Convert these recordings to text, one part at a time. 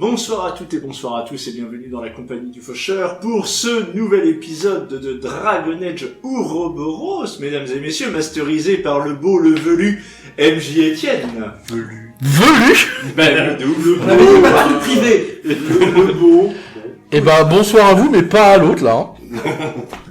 Bonsoir à toutes et bonsoir à tous et bienvenue dans la compagnie du Faucheur pour ce nouvel épisode de Dragon Age Ouroboros, mesdames et messieurs, masterisé par le beau, le velu MJ Etienne. Velu Ben, On avait dit pas de privé. le beau. Eh ben, bonsoir à vous, mais pas à l'autre, là.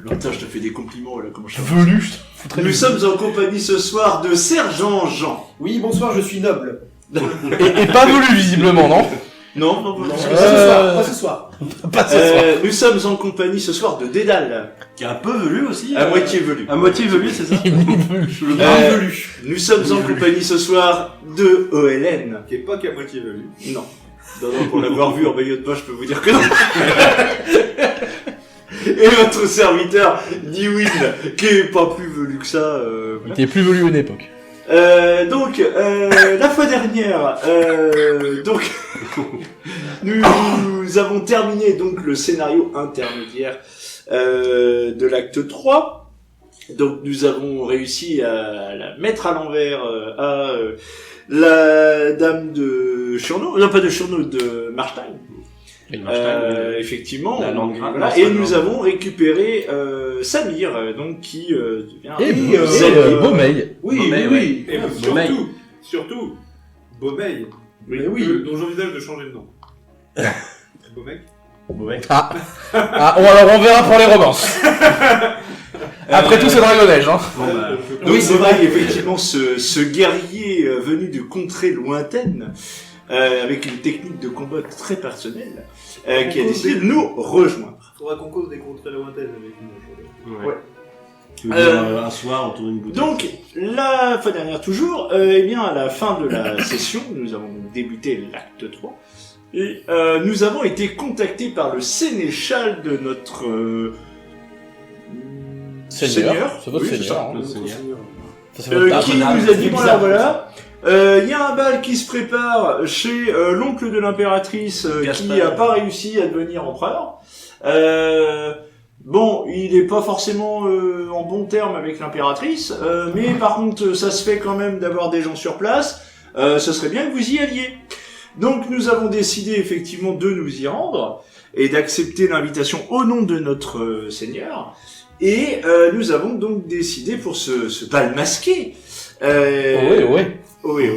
Putain, je te fais des compliments, là, comment je Velu, je te foutrais Nous du- sommes en compagnie ce soir de Sergent Jean. Oui, bonsoir, je suis noble. Et pas velu, visiblement, non? Non, Non, parce que pas ça- ce soir, pas ce soir. Pas ce soir. Nous sommes en compagnie ce soir de Dédale, Qui est un peu velu aussi. à moitié velu. À moitié velu, c'est ça. Euh, Bien velu. Nous sommes en compagnie ce soir de OLN. Qui est pas qu'à moitié velu. Non. Non, pour l'avoir vu en maillot de bain, je peux vous dire que non. Et votre serviteur, Dewin, qui est pas plus velu que ça. Voilà. T'es plus velu à une époque. Donc, la fois dernière, donc, nous avons terminé donc le scénario intermédiaire de l'acte 3. Donc, nous avons réussi à la mettre à l'envers à la dame de Churno, non pas de Churno, de Marstein. Effectivement. La Landgrave, Voilà. non, Et c'est nous pas avons récupéré Samir, donc qui devient Et allié. Beaumeil. Oui, Beaumeil, oui, ouais. oui. Et Beaumeil. surtout, Beaumeil, Oui, dont j'envisage de changer de nom. Beaumeil. Ah, bon, alors on verra pour les romances. Après tout, c'est Dragon Age, hein. Oui, c'est vrai, effectivement, ce guerrier venu de contrées lointaines, avec une technique de combat très personnelle, qui a décidé de nous rejoindre. Faudra qu'on cause des contrées lointaines avec une aujourd'hui. Ouais. Tu veux dire, un soir autour d'une bouteille. Donc, la fois dernière toujours, eh bien, à la fin de la session, nous avons débuté l'acte 3, et nous avons été contactés par le sénéchal de notre Seigneur. C'est votre Oui, seigneur, ça. hein. Le Seigneur. Ça, c'est votre Qui table. nous a dit, C'est bon bizarre. voilà, il y a un bal qui se prépare chez l'oncle de l'impératrice qui Gaspard. a pas réussi à devenir empereur. Bon, il est pas forcément en bon terme avec l'impératrice, mais par contre, ça se fait quand même d'avoir des gens sur place. Ce serait bien que vous y alliez. Donc, nous avons décidé effectivement de nous y rendre et d'accepter l'invitation au nom de notre Seigneur. Et nous avons donc décidé pour ce bal masqué. Oui. Oui.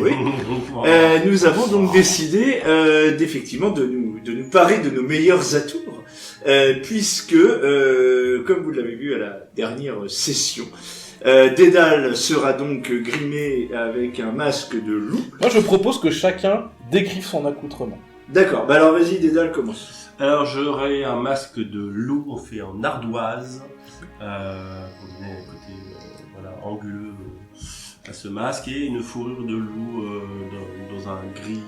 Nous avons donc décidé d'effectivement de nous parer de nos meilleurs atours, puisque, comme vous l'avez vu à la dernière session, Dédale sera donc grimé avec un masque de loup. Moi, je propose que chacun décrive son accoutrement. D'accord, bah alors vas-y Dédale, commence. Alors j'aurais un masque de loup fait en ardoise. On met un côté voilà, anguleux à ce masque et une fourrure de loup dans un gris.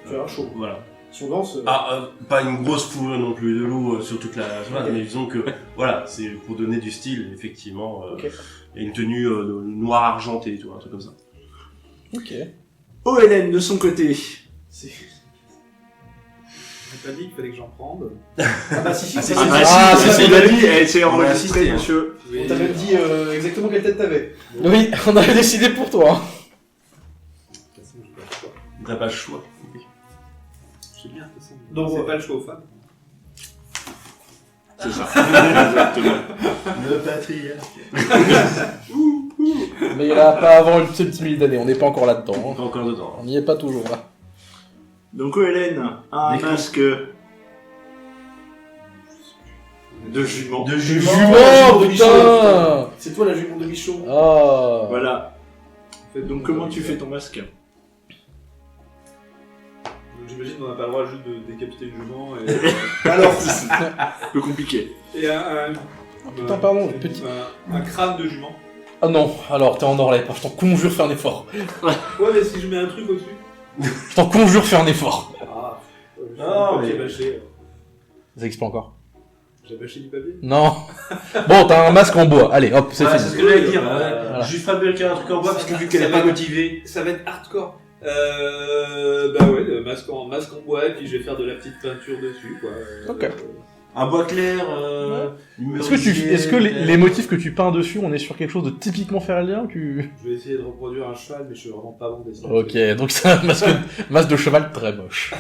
Tu as un chaud. Voilà. Si on danse. Pas une grosse fourrure non plus de loup sur toute la journée, mais disons que voilà, c'est pour donner du style, effectivement. Ok. Et une tenue noire argentée, tu vois, un truc comme ça. Ok. OLN de son côté. C'est. J'ai pas dit qu'il fallait que j'en prenne. Ah bah si, Ah, si, c'est- si, Ah, si, si, il a dit, c'est On a enregistré, assisté, hein. monsieur. On t'a même dit exactement quelle tête t'avais. Oui, on avait décidé pour toi. T'as pas le choix. C'est bien, de toute façon. Donc, C'est pas le choix aux femmes. C'est ça. Exactement. Le patriarcat. Mais il n'y en a pas avant une petite milliers d'années, on n'est pas encore là-dedans. hein. Pas encore dedans. On n'y est pas toujours là. Donc OLN a un Décris. masque de jument. De Jument. Oh de Michaud. putain. C'est toi la jument de Michaud. Ah. Voilà. Faites Donc comment tu fais ton masque? Donc j'imagine qu'on n'a pas le droit juste de décapiter une jument et, Alors, Un peu compliqué. et putain, pardon, petit. un crâne de jument. Ah non, alors t'es en Orlais, je t'en conjure, fais un effort. Ouais, mais si je mets un truc au-dessus. Je t'en conjure, fais un effort. Ah, Non, j'ai mais- bâché. Ça explique encore. J'ai bâché du papier. Non. Bon, t'as un masque en bois, allez, hop, c'est Ouais, fini. c'est ce que j'allais dire. Voilà. Je lui fabriquer un truc en bois parce que vu qu'elle Ça est pas va- motivée. Ça va être hardcore. Bah ouais, masque en bois, et puis je vais faire de la petite peinture dessus, quoi. Ok. Un bois clair, Est-ce que les motifs que tu peins dessus, on est sur quelque chose de typiquement ferlien tu... Je vais essayer de reproduire un cheval, mais je suis vraiment pas bon dessin. Ok, donc c'est un masque de cheval très moche.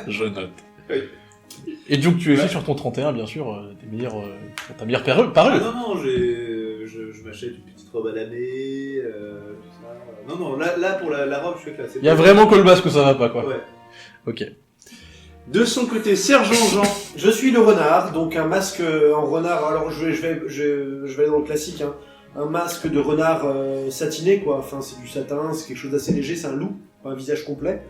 Je note. Oui. Et donc tu es fait sur ton 31, bien sûr, ta meilleure parure. Ah non, je m'achète une petite robe à l'année, tout ça. Non, là pour la robe, je suis classé. Il y a vraiment que le masque que ça va pas, quoi. Ouais. Ok. De son côté, Sergent Jean. Je suis le renard, donc un masque en renard. Alors je vais aller dans le classique, hein. Un masque de renard satiné, quoi. Enfin, c'est du satin, c'est quelque chose d'assez léger, c'est un loup, pas un visage complet.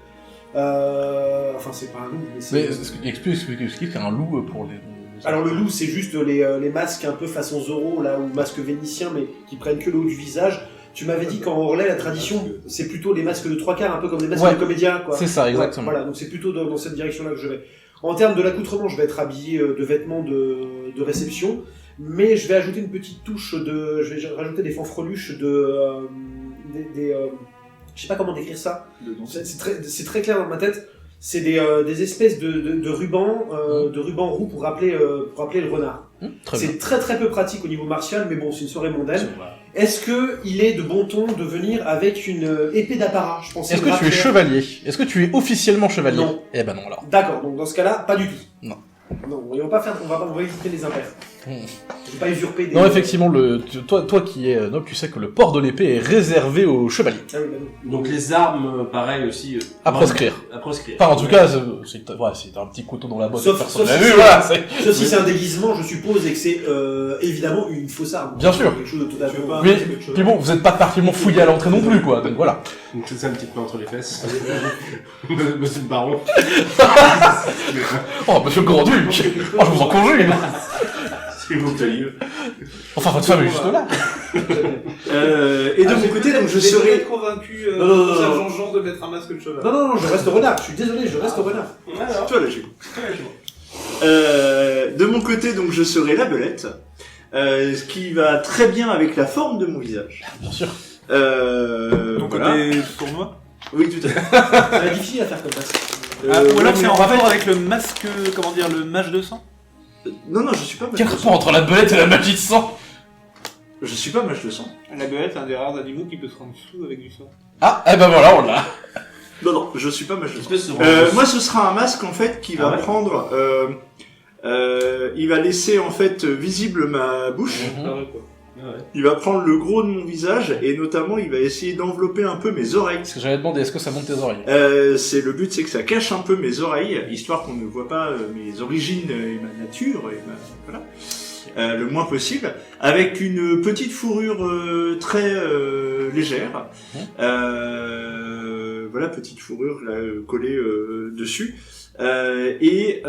Enfin, c'est pas un loup, mais c'est. Mais explique un loup pour les. Alors le loup, c'est juste les masques un peu façon Zorro, là, ou masque vénitien, mais qui prennent que le haut du visage. Tu m'avais dit qu'en Orlais, la tradition, c'est plutôt les masques de 3/4, un peu comme les masques de comédiens, quoi. C'est ça, exactement. Voilà, donc c'est plutôt dans cette direction-là que je vais. En termes de l'accoutrement, je vais être habillé de vêtements de réception, mais je vais ajouter une petite touche de... Je vais rajouter des fanfreluches je sais pas comment décrire ça. C'est très clair dans ma tête. C'est des espèces de rubans, de rubans roux pour rappeler le renard. C'est très très peu pratique au niveau martial, mais bon, c'est une soirée mondaine. Est-ce que il est de bon ton de venir avec une épée d'apparat? Je pense. Est-ce que tu es chevalier? Est-ce que tu es officiellement chevalier? Non. Eh ben non alors. D'accord, donc dans ce cas-là, pas du tout. Non. Non, on va éviter les impairs. Je vais pas usurper des... Non, effectivement, toi qui es noble, tu sais que le port de l'épée est réservé aux chevaliers. Ah oui, bah non. Donc les armes, pareil aussi. À proscrire. À proscrire. Enfin, en tout cas, c'est un petit couteau dans la botte. Sauf personne si l'a vu, c'est- voilà. Sauf si c'est un déguisement, je suppose, et que c'est évidemment une fausse arme. Bien sûr. Quelque chose de totalement... pas- Mais, puis bon, vous êtes pas particulièrement fouillé à l'entrée non plus, quoi. Donc voilà. Donc c'est ça un petit peu entre les fesses. Monsieur le baron. Oh, monsieur le grand-duc. Oh, je vous en conjure. S'il vous plaît. Enfin, votre femme est juste là. Et de mon côté, donc je J'ai serai... peut-être convaincu Non. Sergent Jean de mettre un masque de cheval. Non, je reste renard. Je suis désolé, je reste renard. C'est toi là, Jules. De mon côté, donc je serai la belette, ce qui va très bien avec la forme de mon visage. Bien sûr. Donc Voilà. côté tournoi. Oui, tout à fait. C'est difficile à faire comme ça. Ou alors ouais, c'est mais en en rapport fait- avec le masque, comment dire, le mage de sang. Non, je suis pas mage Quel de rapport sang. entre la belette et la magie de sang? Je suis pas mage de sang. La belette, c'est un des rares animaux qui peut se rendre fou avec du sang. Ah, eh ben voilà, on l'a. Non, je suis pas mage de sang. Espèce de Moi, ce sera un masque en fait qui va Ah ouais. prendre. Il va laisser en fait visible ma bouche. Il va prendre le gros de mon visage et notamment il va essayer d'envelopper un peu mes oreilles. Parce que j'allais demander, est-ce que ça monte tes oreilles? C'est le but, c'est que ça cache un peu mes oreilles, histoire qu'on ne voit pas mes origines et ma nature et voilà, le moins possible, avec une petite fourrure très légère. Voilà, petite fourrure là, collée dessus. Et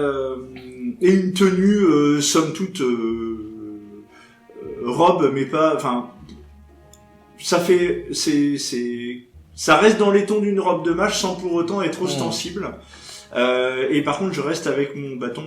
une tenue somme toute robe, mais pas, enfin, ça fait, ça reste dans les tons d'une robe de mage sans pour autant être ostensible. Et par contre, je reste avec mon bâton.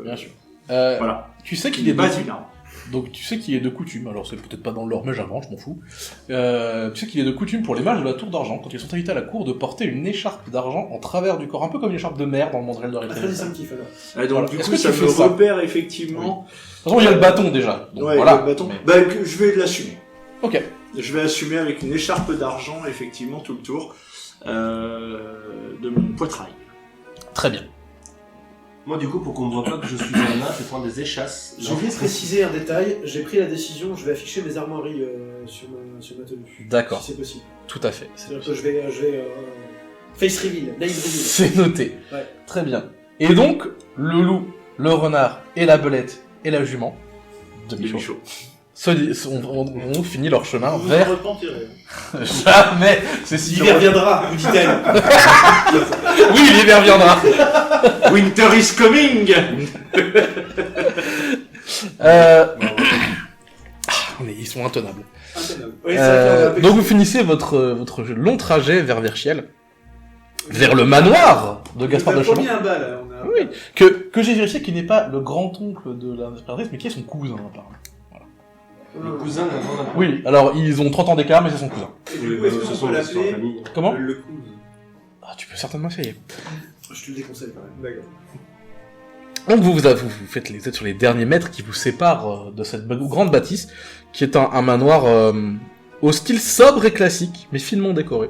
Bien sûr. Voilà. Tu sais qu'il Il est est pas de... une arme. Donc tu sais qu'il est de coutume, alors c'est peut-être pas dans l'or, mais j'invente, je m'en fous. Tu sais qu'il est de coutume pour les mages de la Tour d'Argent, quand ils sont invités à la cour, de porter une écharpe d'argent en travers du corps, un peu comme une écharpe de mer dans le Mandrel de Très République. distinctif alors. Donc Voilà. du Est-ce coup, que ça tu me fais ça repère effectivement. De toute façon, il y a le bâton déjà, donc Ouais, voilà. le bâton. Mais- Bah, que je vais l'assumer. Ok. Je vais assumer avec une écharpe d'argent, effectivement, tout le tour de mon poitrail. Très bien. Moi, du coup, pour qu'on ne voit pas que je suis un nain, je vais prendre des échasses. J'ai oublié de préciser un détail. J'ai pris la décision, je vais afficher mes armoiries sur ma tenue. D'accord. Si c'est possible. Tout à fait. C'est-à-dire que je vais face reveal, name reveal. C'est noté. Ouais. Très bien. Et donc, le loup, le renard et la belette et la jument de Michaud ont fini leur chemin Vous vers... vous repentirez. Jamais. C'est si... L'hiver viendra, vous dit-elle. Oui, l'hiver viendra. Winter is coming. Mais ils sont intenables. Intenable. Oui, c'est vrai qu'on a un peu- Donc vous finissez votre long trajet vers Verchiel, vers le manoir de Gaspard de On a promis Chalon, un bal, là. On a... Oui. que j'ai vérifié qui n'est pas le grand-oncle de l'impératrice, mais qui est son cousin apparemment. Le cousin d'un grand impôt. Oui, alors ils ont 30 ans d'écart, mais c'est son cousin. Et du coup, est-ce qu'on peut l'appeler Comment le cousin? Ah, tu peux certainement essayer. Je te le déconseille quand même. D'accord. Donc vous êtes sur les derniers mètres qui vous séparent de cette grande bâtisse, qui est un manoir au style sobre et classique, mais finement décoré.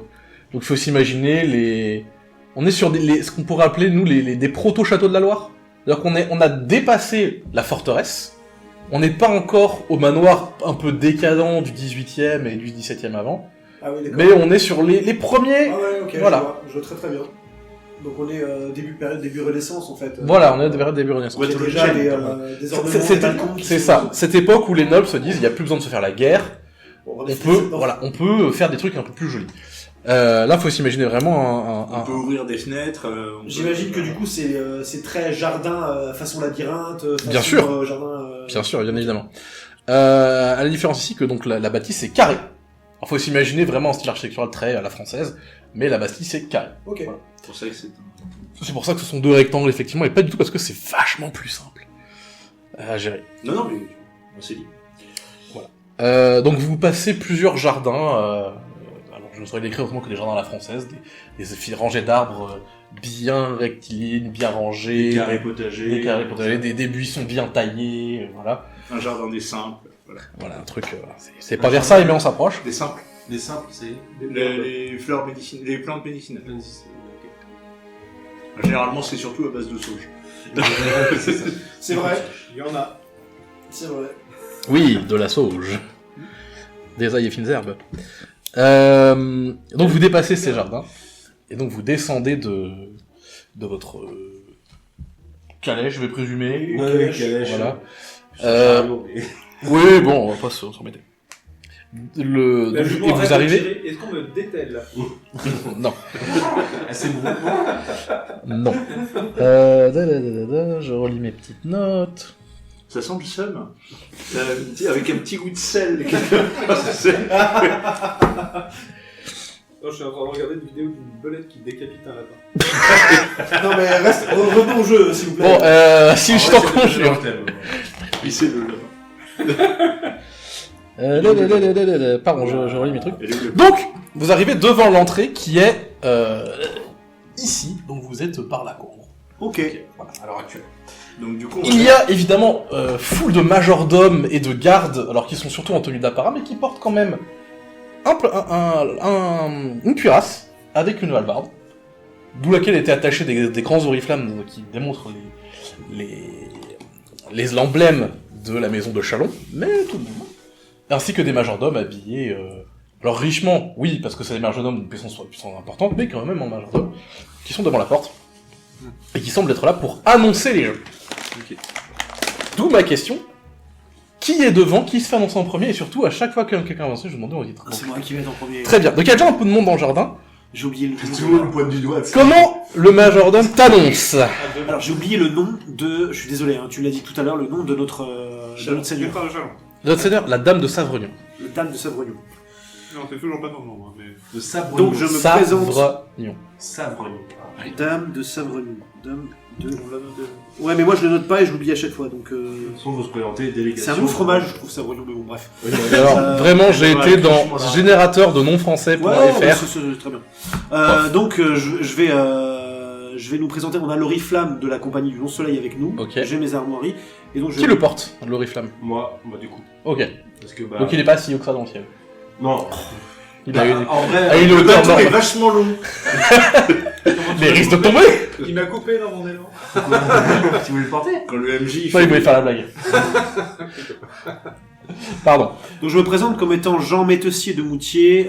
Donc il faut s'imaginer on est sur ce qu'on pourrait appeler nous des proto-châteaux de la Loire. C'est-à-dire on a dépassé la forteresse, on n'est pas encore au manoir un peu décadent du 18e et du 17e avant, mais on est sur les premiers... Ah ouais, ok, voilà. je vois très très bien. Donc on est début Renaissance en fait. Voilà, on est début Renaissance. Il y a déjà des ornements, des balcons qui C'est sont- ça, cette époque où les nobles se disent il n'y a plus besoin de se faire la guerre, Bon, on peut faire des trucs un peu plus jolis. Là, faut s'imaginer vraiment On peut ouvrir des fenêtres. J'imagine que du coup c'est très jardin façon labyrinthe. Bien façon, sûr. Jardin. Bien sûr, bien évidemment. À la différence ici que donc la bâtisse est carrée. Alors, faut s'imaginer vraiment un style architectural très à la française, mais la bâtisse est carrée. Ok. Voilà. C'est pour ça que C'est pour ça que ce sont deux rectangles effectivement, et pas du tout parce que c'est vachement plus simple à gérer. Non, mais on s'est dit. Donc vous passez plusieurs jardins. Alors je ne saurais décrire autrement que des jardins à la française, des rangées d'arbres bien rectilignes, bien rangés, Des carrés potagers. des buissons bien taillés, voilà. Un jardin des simples. Voilà un truc. C'est pas Versailles mais on s'approche. Des simples. Les simples, c'est... Les fleurs médicinales, les plantes médicinales. Généralement, c'est surtout à base de sauge. C'est vrai. Il y en a. C'est vrai. Oui, de la sauge. Des ail et fines herbes. Donc vous dépassez ces jardins, et donc vous descendez de votre calèche, je vais présumer. calèche. Voilà. Chariot, mais- Oui, bon, on va pas s'en remettre. Et jument vous arrête de arrivez... tirer. Est-ce qu'on me dételle là? Non. Ah, c'est bon. Non. Je relis mes petites notes. Ça sent le seum. Avec un petit goût de sel. Non, je suis en train de regarder une vidéo d'une belette qui décapite un lapin. Non mais reste. Revenons au jeu s'il vous plaît. Bon, si je t'en conjure. Oui, c'est le Pardon, je relis mes trucs. Donc, vous arrivez devant l'entrée qui est ici, donc vous êtes par la cour. Ok. Voilà, à l'heure actuelle. Donc du coup, Il y a évidemment foule de majordomes et de gardes, alors qui sont surtout en tenue d'apparat, mais qui portent quand même une cuirasse avec une hallebarde, d'où laquelle étaient attachés des grands oriflammes qui démontrent l'emblème de la maison de Chalon, mais tout de même. Ainsi que des majordomes habillés, alors richement, oui, parce que c'est des majordomes d'une puissance importante, mais quand même en majordomes, qui sont devant la porte, et qui semblent être là pour annoncer les jeux. Ok. D'où ma question, qui est devant, qui se fait annoncer en premier, et surtout, à chaque fois que quelqu'un avance, je demande au titre. C'est moi qui vais être en premier. Très bien, donc il y a déjà un peu de monde dans le jardin. J'ai oublié le tout le monde pointe du doigt. Comment le majordome t'annonce? Alors j'ai oublié le nom de. Je suis désolé, hein, tu l'as dit tout à l'heure, le nom de notre seigneur. Notre seigneur, la dame de Savrognon. Le dame de Savrognon. Non, c'est toujours pas ton nom, hein, mais... De Savrognon. Donc je me présente. Savrognon. Savrognon. Dame de Savrognon. Dame de. Ouais, mais moi je le note pas et je l'oublie à chaque fois donc. De toute façon, vous se présentez délégation. C'est un nom de fromage, je trouve Savrognon, mais bon, bref. Alors, vraiment, j'ai ouais, été dans voilà. générateur de noms français pour Ouais, les faire. c'est très bien. Donc je vais nous présenter. On a l'oriflamme de la compagnie du Long Soleil avec nous. Ok. J'ai mes armoiries et donc je Qui le porte, l'oriflamme? Moi, du coup. Ok. Parce que, bah... Donc il est pas si haut que ça dans le ciel. Non. Il a eu En vrai... Ah, il est Le hauteur bateau est normale. vachement long. Les risques de tomber. Il m'a coupé dans mon élan. Tu voulais le porter? Quand le MJ il Non, il fait... voulait faire la blague. Pardon. Donc je me présente comme étant Jean Métessier de Moutier,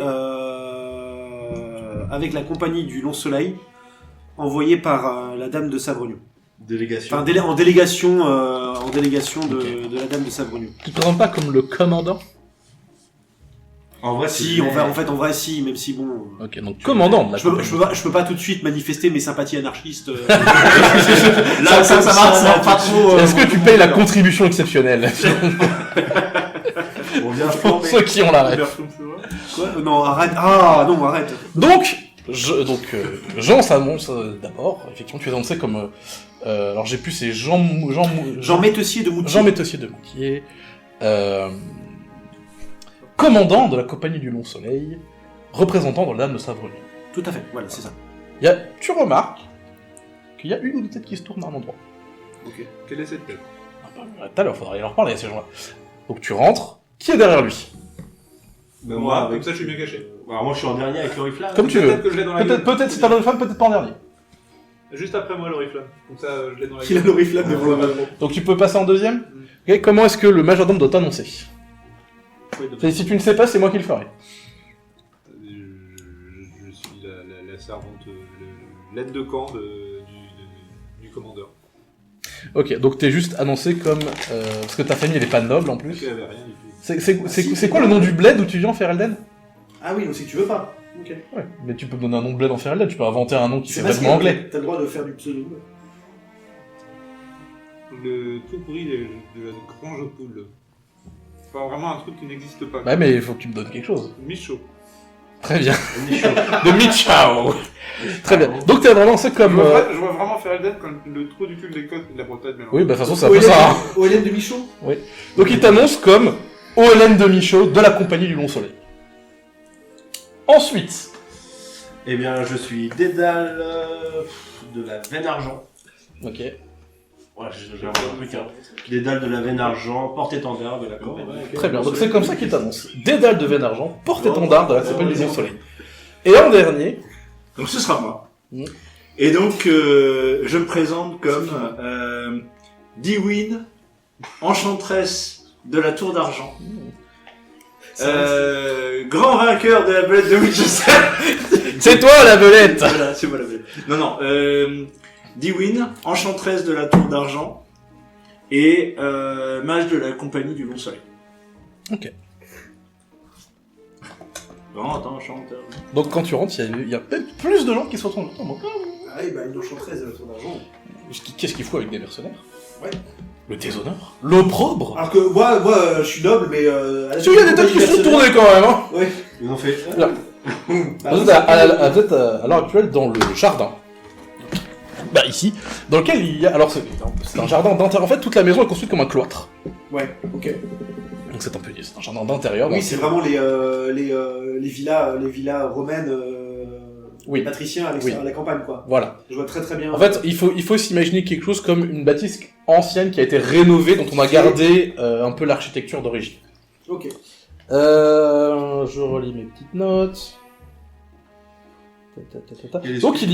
avec la compagnie du Long Soleil, envoyé par la dame de Savrognon. Délégation. Enfin, en délégation de la dame de Savrognon. Tu te présentes pas comme le commandant? En vrai, Si, en vrai, si, même si bon. Ok, donc commandant de la compagnie. Je peux pas tout de suite manifester mes sympathies anarchistes. Là, ça marche pas trop. Est-ce que tu payes la contribution exceptionnelle On vient pour ceux qui ont la ref? Quoi Non, arrête. Ah non, arrête. Donc, Jean s'annonce d'abord. Effectivement, tu es annoncé comme. Alors, j'ai plus, c'est Jean Métessier de Moutier. Jean Métessier de Moutier, commandant de la compagnie du Long Soleil, représentant dans la dame de Savrognon. Tout à fait. Voilà, c'est ça. Tu remarques qu'il y a une ou deux têtes qui se tournent à un endroit. Ok. Quelle est cette tête? Tout à l'heure, faudra y en reparler à ces gens-là. Donc tu rentres, qui est derrière lui? Ben Moi, comme ça, je suis bien caché. Alors moi je suis en dernier avec l'oriflamme. Comme tu veux. Peut-être que je l'ai dans la gueule. Peut-être c'est ta femme, peut-être pas en dernier. Juste après moi, l'oriflamme. Comme ça, je l'ai dans la Il a gueule. l'oriflamme devant la main. Donc tu peux passer en deuxième. Ok, comment est-ce que le majordome doit t'annoncer? Oui, donc, Si tu ne sais pas, c'est moi qui le ferai. je suis la servante, l'aide de camp du commandeur. Ok, donc t'es juste annoncé comme... parce que ta famille elle est pas noble en Parce plus. qu'il n'y avait rien du tout. C'est quoi le nom du bled où tu viens en Ferelden? Ah oui, donc c'est que tu veux pas. Ok. Ouais, mais tu peux me donner un nom de bled en Ferelden, tu peux inventer un nom qui fait masqué, vachement anglais. T'as le droit de faire du pseudo. Le tout pourri de la grange aux poules. Enfin, vraiment un truc qui n'existe pas. Ouais, mais il faut que tu me donnes quelque chose. Michaud. Très bien. Michaud. De Michao. Très bien. Donc t'es vraiment c'est comme... Je vois vraiment Ferelden comme le trou du cul des côtes de la Bretagne. Mais Oui, bah de toute façon c'est un peu ça. Hein. OLM de Michaud. Donc il t'annonce comme OLN de Michaud de la compagnie du Long Soleil. Ensuite, Eh bien je suis Dédale de la Veine Argent. ok. Ouais, j'ai un truc, hein. Dédale de la Veine Argent, porte-étendard de la compagnie. Très bien, donc c'est comme ça qu'il t'annonce. Dédale de Veine Argent, porte-étendard de la compagnie du Long Soleil. Et en dernier, Donc ce sera moi. Mm. Et donc je me présente comme Diwin, enchanteresse de la Tour d'Argent. Grand vainqueur de la belette de Winchester. c'est toi la belette. Voilà, c'est moi la belette. Non, Diwin, enchanteresse de la Tour d'Argent et mage de la compagnie du Long Soleil. Ok. Non, attends, enchanteur. Donc quand tu rentres, il y a peut-être plus de gens qui se retrouvent dans ton Ah oui, bah une enchanteresse de la tour d'argent. Qu'est-ce qu'il faut avec des mercenaires? Ouais. Le déshonneur. L'opprobre. Alors que moi, je suis noble, mais Si, il y a des têtes qui sont tournées quand même, hein. Ouais. Ils ont fait. Vous êtes à l'heure actuelle dans le jardin. Bah ici, dans lequel il y a... Alors c'est un jardin d'intérieur. En fait, toute la maison est construite comme un cloître. Ouais, ok. Donc c'est un jardin d'intérieur. Oui, donc- c'est vraiment les villas romaines Oui. patriciens à l'extérieur de la campagne, quoi. Voilà. Je vois très bien. En fait, il faut s'imaginer quelque chose comme une bâtisse ancienne qui a été rénovée, dont on a gardé un peu l'architecture d'origine. Ok. Je relis mes petites notes. Donc il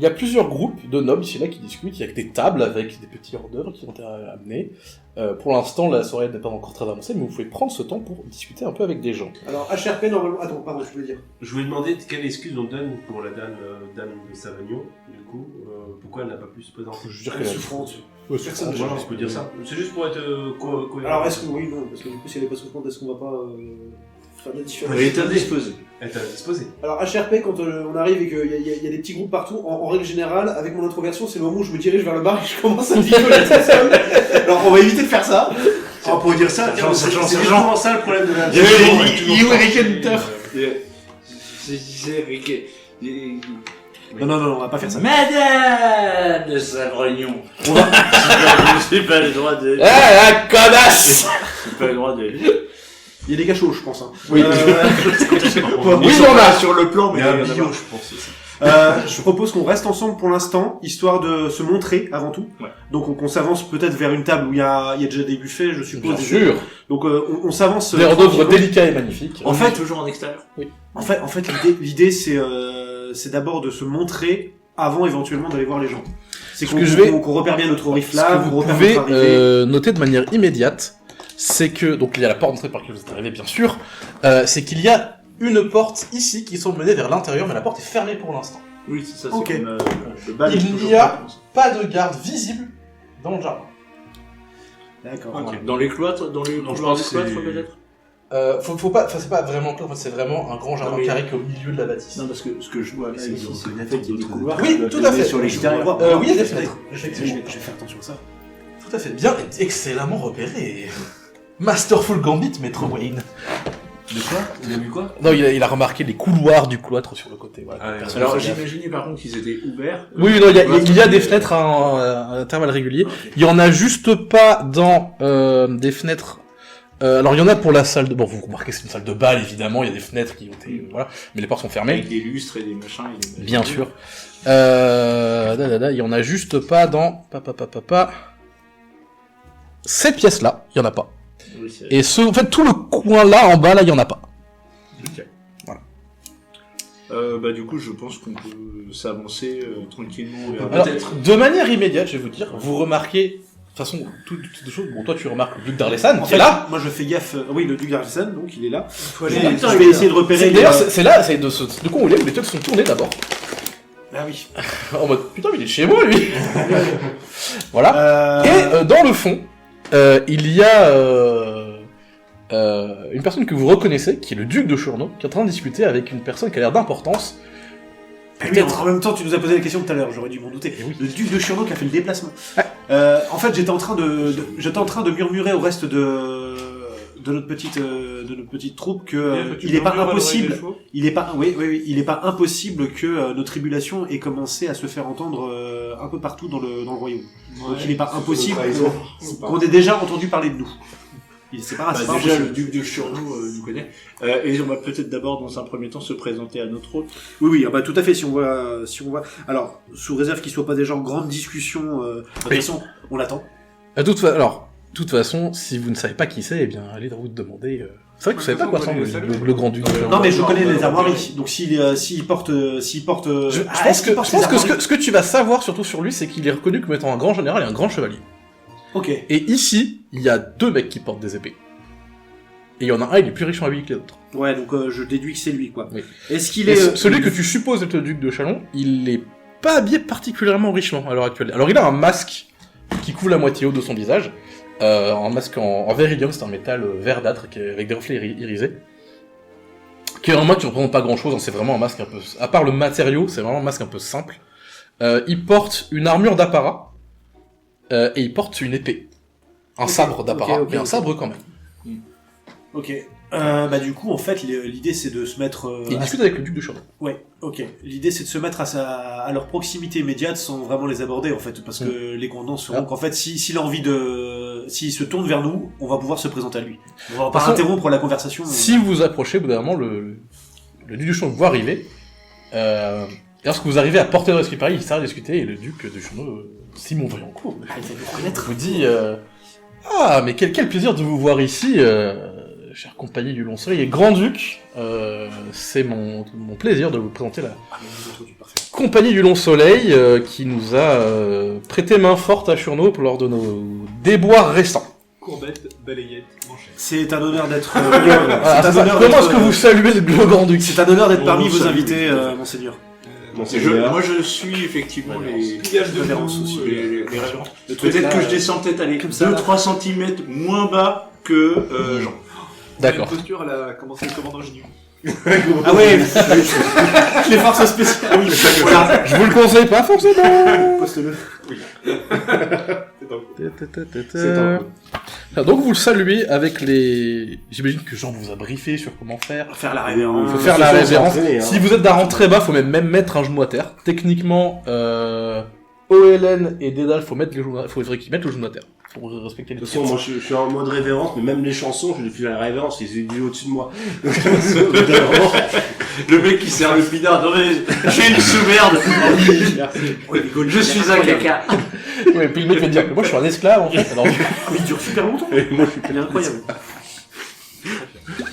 y a plusieurs groupes de nobles ici là qui discutent. Il y a des tables avec des petits hors d'œuvre qui ont été amenés. Pour l'instant, la soirée n'est pas encore très avancée, mais vous pouvez prendre ce temps pour discuter un peu avec des gens. Alors, HRP, normalement... Attends, pardon, je voulais dire. Je voulais demander quelle excuse on donne pour la dame de Savagnon, du coup. Pourquoi elle n'a pas pu se présenter? Je veux dire Elle est que souffrante. Ouais, Personne ne Voilà, on peut dire ça. C'est juste pour être cohérent. Alors, est-ce que... Oui, non, parce que du coup, si elle est pas souffrante, est-ce qu'on va pas faire de la différence? Elle est indisposée. Elle t'a disposé. Alors, HRP, quand on arrive et qu'il y a des petits groupes partout, en règle générale, avec mon introversion, c'est le moment où je me dirige vers le bar et je commence à picoler tout seul. Alors, on va éviter de faire ça. On peut dire ça, C'est justement ça le problème de la. Non, on va pas faire ça. Madame de Savrignon. J'ai pas le droit de... la connasse. J'ai pas le droit de... Il y a des gars chauds, je pense. Hein. Oui. Oui, il y en a. sur le plan, mais Il y a un il y en a bio, pas. je pense aussi. Je propose qu'on reste ensemble pour l'instant, histoire de se montrer avant tout. Ouais. Donc on s'avance peut-être vers une table où il y a déjà des buffets, je suppose. Bien sûr. Donc on s'avance. Des hors d'œuvre tranquillement. délicats et magnifiques. En fait, toujours en extérieur. En fait, l'idée c'est d'abord de se montrer avant éventuellement d'aller voir les gens. C'est Ce qu'on que je vais- qu'on repère bien notre Ce que oriflamme, vous qu'on repère pouvez notre arrivée. noter de manière immédiate, c'est que, donc il y a la porte d'entrée par laquelle vous êtes arrivé bien sûr, c'est qu'il y a une porte ici qui semble mener vers l'intérieur, mais la porte est fermée pour l'instant. Oui, c'est ça, Ok. c'est comme le bal. Il est n'y toujours a- pas comme ça. Pas de garde visible dans le jardin. D'accord. Ok. Dans les cloîtres, dans les Non, je couloirs pense des cloîtres, que c'est- peut-être. Faut pas, enfin c'est pas vraiment en fait c'est vraiment un grand jardin Non, mais- carré qui est au milieu de la bâtisse. Non, parce que ce que je vois là, C'est ici, de c'est qu'en reconnaître fait, il y a des d'autres couloirs. Oui, qui doivent tout à donner fait. Sur l'extérieur. Oui, il y a des Je fenêtres. vais Effectivement. faire attention à ça. Tout à fait. Bien, excellemment repéré. Masterful Gambit, Maître Wayne. De quoi? Il a vu quoi? Non, il a remarqué les couloirs du cloître sur le côté. Voilà, Ah, Personne Alors ne fait gaffe. j'imaginais par contre qu'ils étaient ouverts. Oui, non, il y a des fenêtres à intervalles réguliers. Il y en a juste pas dans des fenêtres Alors il y en a pour la salle de... Bon, vous remarquez c'est une salle de bal, évidemment, il y a des fenêtres qui ont été... voilà, mais les portes sont fermées. Avec des lustres et des machins. Et des Bien sûr. Il y en a juste pas dans... 7 pièces-là, il y en a pas. Oui, c'est... Et en fait, tout le coin là, en bas, là, il y en a pas. Ok. Voilà. Bah du coup, je pense qu'on peut s'avancer tranquillement vers Alors, peut-être. de manière immédiate, je vais vous dire, vous remarquez... De toute façon, toutes les choses... Bon, toi, tu remarques le duc d'Arlesan, En qui fait, est là. moi je fais gaffe. Oui, le duc d'Arlesan, donc il est là. aller- Je vais essayer de repérer. D'ailleurs, c'est là, c'est de coup, où les trucs sont tournés d'abord. Ah oui. En mode, putain, mais il est chez moi, lui. Voilà. Et dans le fond, il y a une personne que vous reconnaissez, qui est le duc de Chourneau, qui est en train de discuter avec une personne qui a l'air d'importance. Oui, en même temps, tu nous as posé la question tout à l'heure, j'aurais dû m'en douter. Oui. Le duc de Chourneau qui a fait le déplacement. En fait, j'étais en train de murmurer au reste de notre petite troupe que il est pas impossible. Il est pas, oui, il est pas impossible que nos tribulations aient commencé à se faire entendre un peu partout dans le royaume. Donc il est pas impossible qu'on ait déjà entendu parler de nous. C'est pas, Bah, c'est pas déjà, impossible. le duc de Chourneau nous connaît. Et on va peut-être d'abord, dans un premier temps, se présenter à notre hôte. Oui, ah bah tout à fait. Si on voit, alors sous réserve qu'il soit pas déjà en grande discussion. De toute façon, on l'attend. De toute façon, si vous ne savez pas qui c'est, eh bien, allez vous demander. C'est vrai que vous savez pas quoi ressemble le grand duc. Non, mais je connais les armoiries. Donc s'il porte, Je pense que ce que tu vas savoir surtout sur lui, c'est qu'il est reconnu comme étant un grand général et un grand chevalier. Ok. Et ici, il y a 2 mecs qui portent des épées. Et il y en a un, il est plus riche en habits que les autres. Ouais, donc je déduis que c'est lui, quoi. Oui. Est-ce qu'il Et est celui que tu supposes être le duc de Chalon, il est pas habillé particulièrement richement à l'heure actuelle. Alors il a un masque qui couvre la moitié haut de son visage, un masque en verilium, c'est un métal verdâtre avec des reflets irisés. Qui est un masque qui représente pas grand chose, hein, c'est vraiment un masque un peu... À part le matériau, c'est vraiment un masque un peu simple. Il porte une armure d'apparat, et il porte une épée. Un sabre d'apparat, mais un sabre quand même. Ok. Bah du coup, en fait, l'idée c'est de se mettre. Il discute avec le duc de Chalon. Ouais. Ok. L'idée c'est de se mettre à leur proximité immédiate sans vraiment les aborder, en fait, parce que les contenants seront qu'en fait, s'il a envie s'il se tourne vers nous, on va pouvoir se présenter à lui. On va pas interrompre la conversation. Si vous vous approchez, au bout d'un moment, le duc de Chalon vous voit arriver. Et lorsque vous arrivez à portée de l'esprit Paris, il s'arrête à discuter et le duc de Chalon, Simon Vaillancourt, il va nous reconnaître. vous dit ah, mais quel plaisir de vous voir ici, chère compagnie du Long Soleil et Grand-Duc. C'est mon plaisir de vous présenter la compagnie du Long Soleil qui nous a prêté main forte à Chourneau lors de nos déboires récents. Courbette, balayette, manchette. C'est un honneur d'être. Comment est-ce que vous saluez le Grand-Duc? C'est un honneur d'être parmi On vos salue. invités, monseigneur. Moi, je suis effectivement les Pillage de révérences aussi. les révérences. Le truc Peut-être là, que je descends peut-être aller comme ça, 2-3 cm moins bas que Jean. D'accord. Une posture, elle a commencé le commandant Ginu. Ah ouais. Les forces spéciales. Oui. Voilà. Je vous le conseille pas forcément. Poste-le. C'est en Ah, donc vous le saluez avec les... J'imagine que Jean vous a briefé sur comment faire. Faire la révérence. Faut faire la révérence. s'entraîner, hein. Si vous êtes d'un rang très bas, faut même mettre un genou à terre. Techniquement, OLN et Dédale, faut faudrait qu'ils mettent le genou à terre. Pour respecter les De toute façon, moi je suis en mode révérence, mais même les chansons, je fais la révérence, ils étaient au-dessus de moi. Le mec qui sert le pinard, non mais j'ai une sous-merde. Je suis un caca. Ouais, puis le mec va dire que moi je suis un esclave en fait. Alors, Il dure super longtemps. Et moi je Il est incroyable.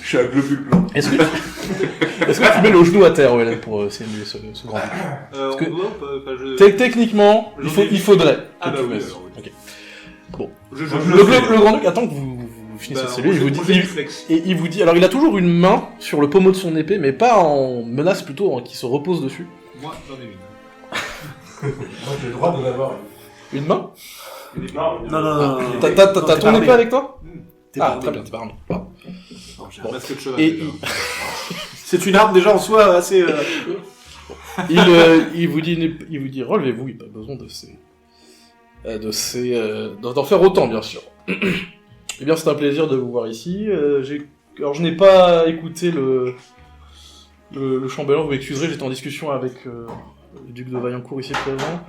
suis un globule blanc. est-ce que tu mets le genou à terre, OLN, pour simuler ce grand On que- doit ou pas? Enfin, je... Techniquement, il faudrait. Ah que bah tu oui, mettes. alors, oui. Ok. Bon. Je Le grand duc attend que vous finissez Bah, celui, il vous dit, j'ai du flex. et il vous dit, alors il a toujours une main sur le pommeau de son épée, mais pas en menace plutôt, qui se repose dessus. Moi, j'en ai une. Moi, j'ai le droit d'en avoir une. Une main? Non. T'as t'es ton pas épée armé. avec toi? T'es pas Ah, armé. très bien, t'es pas armé. Pardon. Non, j'ai Bon. un masque de cheval. Et déjà. C'est une arme déjà en soi assez. il vous dit, relevez-vous, il n'y a pas besoin d'en faire autant, bien sûr. Eh bien, c'est un plaisir de vous voir ici. Alors, je n'ai pas écouté le chambellan, vous m'excuserez, j'étais en discussion avec le duc de Vaillancourt ici présent.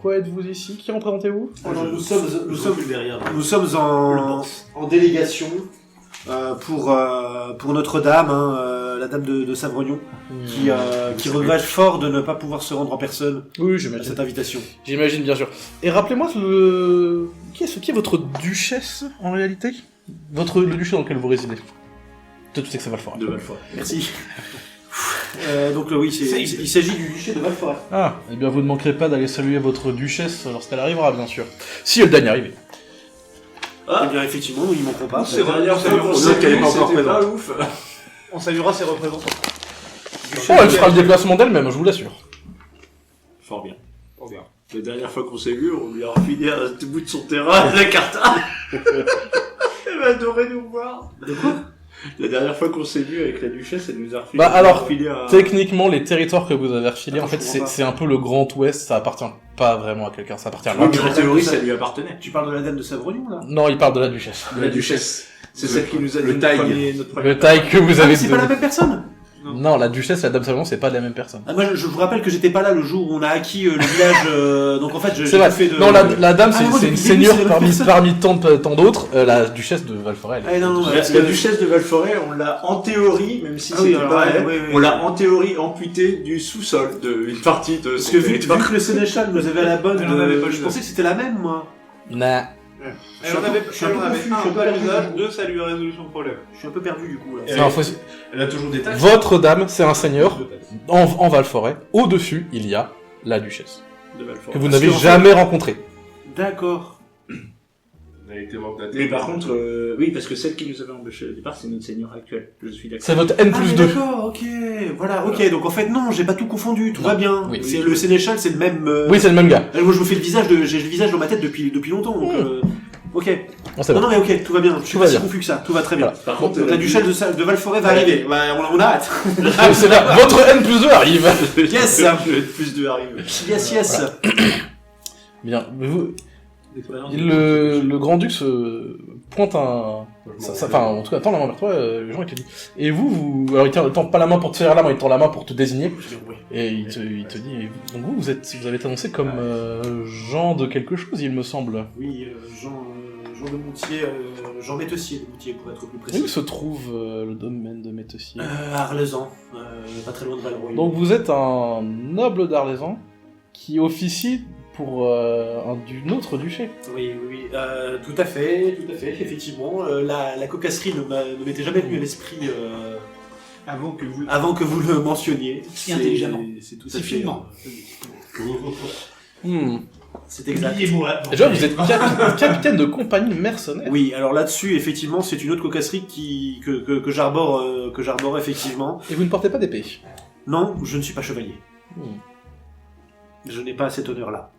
Pourquoi êtes-vous ici? Qui représentez-vous? Alors, nous sommes Le en délégation pour Notre-Dame, la dame de Savrognon, qui regrette fort de ne pas pouvoir se rendre en personne Oui, à j'imagine. cette invitation. J'imagine, bien sûr. Et rappelez-moi, qui est votre duchesse, en réalité? Le duché dans lequel vous résidez? Toi, tu sais que ça va le faire. De Valforêt. Merci. Donc oui, il s'agit du duché de Valforêt. Ah, eh bien vous ne manquerez pas d'aller saluer votre duchesse lorsqu'elle arrivera, bien sûr. Si elle daigne arriver. Eh bien effectivement, nous n'y manquerons pas. C'est vrai, on On sait sait qu'elle est pas encore c'était présente. pas ouf. On saluera ses représentants. Oh, elle fera le déplacement d'elle-même, je vous l'assure. Fort bien. La dernière fois qu'on s'est vu, on lui a refilé un tout bout de son terrain à la Carta. Elle va adorer nous voir. De quoi? La dernière fois qu'on s'est vu avec la duchesse, elle nous a refilé, Bah, alors, un... Techniquement, les territoires que vous avez refilés, en fait, je comprends pas. c'est un peu le Grand Ouest, ça appartient pas vraiment à quelqu'un, ça appartient à Oui, l'autre. mais en théorie, ça lui appartenait. Tu parles de la dame de Savrognon là? Non, il parle de la duchesse. De la duchesse. C'est celle qui nous a Le donné taille. notre premier... Le taille que vous avez C'est pas la même personne? Non, la duchesse et la dame Salomon, c'est pas la même personne. Moi je vous rappelle que j'étais pas là le jour où on a acquis le village, donc en fait j'ai C'est vrai. fait de... Non, la dame, Ah, non, c'est une depuis le début, seigneur c'est la même parmi tant d'autres. La duchesse de Valforêt, elle est- Ah, non, La duchesse de Valforêt, on l'a en théorie, même si Ah oui, c'était alors, pas ouais, elle, ouais, ouais. on l'a en théorie amputé du sous-sol d'une partie de Parce son que vu territoire. que le sénéchal nous avait à la bonne, Elle en avait pas je le pensais que c'était la même moi. Nah. Elle en avait, Je suis un peu confus, un je suis peu un à peu l'usage, perdu. deux, ça lui résout son problème. Je suis un peu perdu du coup là. Non, Elle a toujours des taxes. Votre dame, c'est un seigneur en Valforêt. Au-dessus, il y a la duchesse, De Valforêt. que vous Parce n'avez qu'en fait- jamais rencontrée. D'accord. Elle a été manque Mais par contre, oui, parce que celle qui nous avait embauché au départ, c'est notre seigneur actuel. Je suis d'accord. C'est votre N Ah plus mais 2. d'accord, ok, voilà, ok, donc en fait non, j'ai pas tout confondu, tout Non. va bien. Oui. C'est le sénéchal, c'est le même. Oui, c'est le même gars. Moi je me fais le visage j'ai le visage dans ma tête depuis longtemps, donc ok. Non, c'est Non, bon. non mais ok, tout va bien. Je suis va pas si bien. confus que ça, tout va très bien. Voilà. Par contre, Donc la duchesse de Valforêt va arriver. Bah, on a hâte. Ah, c'est là, votre N plus 2 arrive. Yes. Le plus de arrive. Yes, yes. Bien, mais vous, le grand-duc se pointe enfin, en tout cas, tend la main vers toi, Jean, il te dit. Et vous, alors il tend pas la main pour te faire la main, il tend la main pour te désigner. Et il te dit, et donc vous avez été annoncé comme Jean de quelque chose, il me semble. Oui, Jean de Moutier, Jean Métessier de Moutier pour être plus précis. Où se trouve le domaine de Métessier? À Arlezan, pas très loin de Valroy. Donc vous êtes un noble d'Arlésan qui officie pour d'une autre duché. Oui, tout à fait, effectivement. La cocasserie ne m'était jamais venue à l'esprit Avant que vous. avant que vous le mentionniez. Si intelligemment. C'est tout à Si fait. finement. C'est exact. Déjà, vous êtes capitaine de compagnie mercenaire. Oui, alors là-dessus, effectivement, c'est une autre cocasserie que j'arbore effectivement. Et vous ne portez pas d'épée. Non, je ne suis pas chevalier. Hmm. Je n'ai pas cet honneur-là.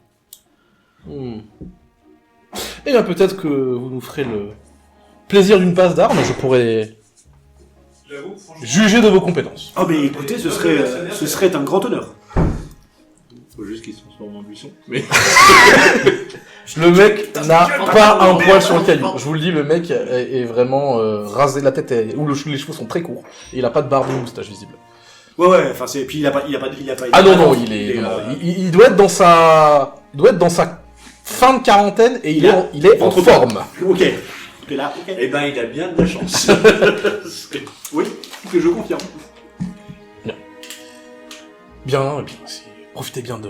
Eh bien, peut-être que vous nous ferez le plaisir d'une passe d'armes, je pourrais J'avoue, franchement. juger de vos compétences. Oh, mais écoutez, ce serait un grand honneur. Faut juste qu'il se transforme en buisson. Mais Le mec n'a pas un poil sur le caillou. Je vous le dis, le mec est vraiment rasé, la tête où les cheveux sont très courts, et il a pas de barbe ou moustache visible. Ouais, enfin puis il a pas. Ah non, il doit être dans sa fin de quarantaine et il est en Entre forme. Ok. T'es là, ok. eh ben, il a bien de la chance. Oui, que je confirme. Bien, et puis profitez bien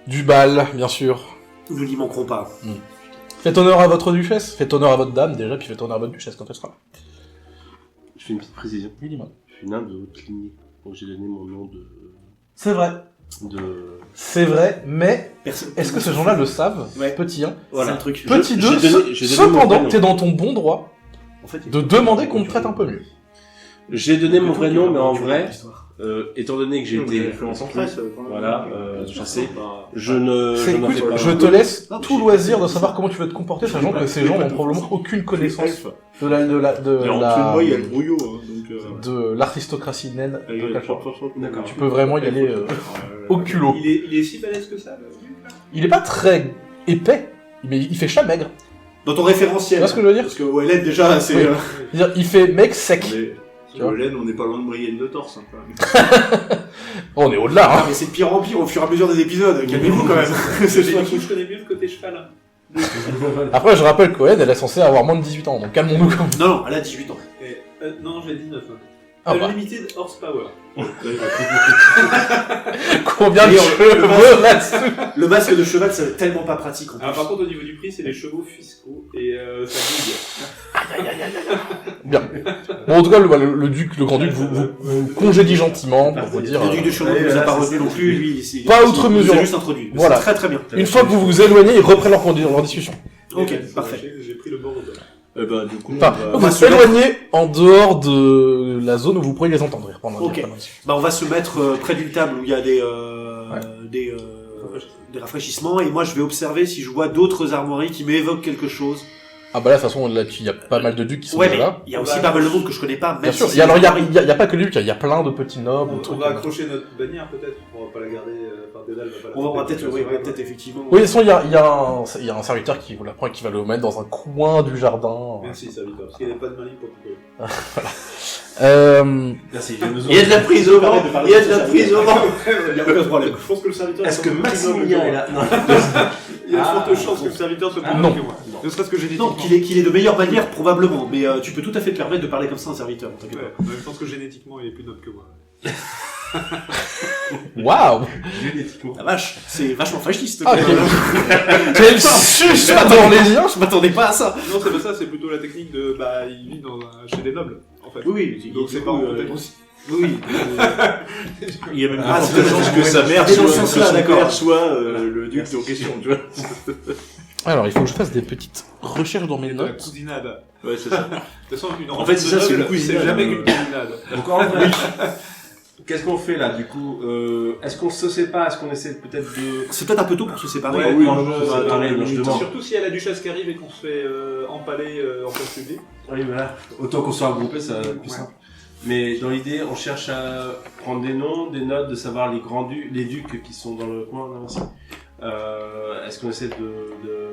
du bal, bien sûr. Nous n'y manquerons pas. Faites honneur à votre duchesse, faites honneur à votre dame déjà, puis faites honneur à votre duchesse quand elle sera là. Je fais une petite précision. Oui, dis-moi. Je suis nain de haute lignée. Donc j'ai donné mon nom C'est vrai. C'est vrai, mais est-ce que ces gens-là le savent? Ouais. Petit 1. Voilà un truc. Petit 2, j'ai donné mon cependant, prénom. t'es dans ton bon droit En fait, de demander qu'on te traite un peu mieux. J'ai donné mon vrai nom, mais en vrai, étant donné que j'ai Vous avez été fait en centresse, voilà, chassé, je n'en fais pas. Je te laisse tout loisir de savoir comment tu vas te comporter, sachant que ces gens n'ont probablement aucune connaissance de Et en dessous de moi, il y a le brouillot, hein, donc... de l'aristocratie naine de Cachor. D'accord. Tu peux vraiment y aller au culot. Il est si balèze que ça, là. Il est pas très épais, mais il fait chat maigre. Dans ton référentiel. Tu vois ce que je veux dire? Parce que Wallet déjà, c'est. Oui. C'est-à-dire, il fait mec sec. Mais Tu vois. Laine, on n'est pas loin de briller de torse. Hein, quand même. On est au-delà, Ah, hein. mais c'est de pire en pire au fur et à mesure des épisodes. Calmez-vous quand même. Je connais mieux le côté cheval. Hein. Après, je rappelle que Cohen, elle est censée avoir moins de 18 ans, donc calmons-nous quand même. Non, non, elle a 18 ans. Et, non, j'ai 19. Hein. Ah bah. Unlimited horsepower. Combien de D'ailleurs, cheveux là-dessus? Le masque de cheval, c'est tellement pas pratique en plus. Alors par contre, au niveau du prix, c'est les chevaux fiscaux et ça bouge. Bien. Bon, en tout cas, le grand-duc vous congédie gentiment pour vous dire... Le duc de Churno ne nous a pas retenu non plus, lui, Pas outre mesure. Il nous a juste introduit. Voilà. C'est très très bien. Une fois que vous vous éloignez, ils reprennent leur discussion. Ok, Et parfait. J'ai pris le bord au bas. Du coup, Enfin, on vous va- vous éloignez en dehors de la zone où vous pourriez les entendre. Ok. Bah, on va se mettre près d'une table où il y a des rafraîchissements et moi je vais observer si je vois d'autres armoiries qui m'évoquent quelque chose. Ah bah là, de toute façon, là, il y a pas mal de ducs qui sont Ouais, déjà mais là. il y a aussi pas mal de monde que je connais pas. Bien Même sûr, si il y a pas que les ducs, il y a plein de petits nobles. On trucs va comme ça. accrocher notre bannière peut-être. On va pas la garder. Enfin, Dédale va pas la on va porter, peut-être, de toute façon. peut-être effectivement. Oui, de toute façon, il y a un serviteur qui vous la prend et qui va le mettre dans un coin du jardin. Merci, serviteur. Parce qu'il n'y avait pas de maligne pour couper. Merci. Il y a de la prise au vent. Il y a de la prise au vent. Il y a aucun problème. Je pense que le serviteur. Est-ce que Maximilien est là? Non. Il y a de fortes chances que le serviteur soit plus non. que moi. Ne serait-ce que Non, génétiquement. qu'il est de meilleure manière probablement, mais tu peux tout à fait te permettre de parler comme ça à un serviteur. T'inquiète Ouais, pas. je pense que génétiquement, il est plus noble que moi. Waouh! Génétiquement. La vache, c'est vachement fasciste. Ah, quel suceur dans les yeux! Je m'attendais pas à ça. Non, c'est pas ça, c'est plutôt la technique de. Bah, il vit chez des nobles, en fait. Oui, Donc c'est pas en peut-être aussi. Oui. Il y a même Ah, pas c'est de chance que sa mère dans ce soit, sens-là, que son d'accord. père soit le duc en question, tu vois. Alors, il faut que je fasse des petites recherches dans mes De la notes. cousinade. Ouais, c'est ça. De toute façon, une En fait, c'est ça, c'est noble, une cousinade. C'est jamais qu'une cousinade. Donc en vrai, qu'est-ce qu'on fait là du coup est-ce qu'on se sépare? Est-ce qu'on essaie peut-être de... C'est peut-être un peu tôt pour se séparer. Ouais, oui, non, non, je- non, attendez, non, je je demande. Surtout s'il y a la duchesse qui arrive et qu'on se fait empaler en place publique. Oui, voilà. Autant qu'on soit regroupés, ça va être plus simple. Mais dans l'idée, on cherche à prendre des noms, des notes, de savoir les grands ducs, les ducs qui sont dans le coin là aussi. Est-ce qu'on essaie de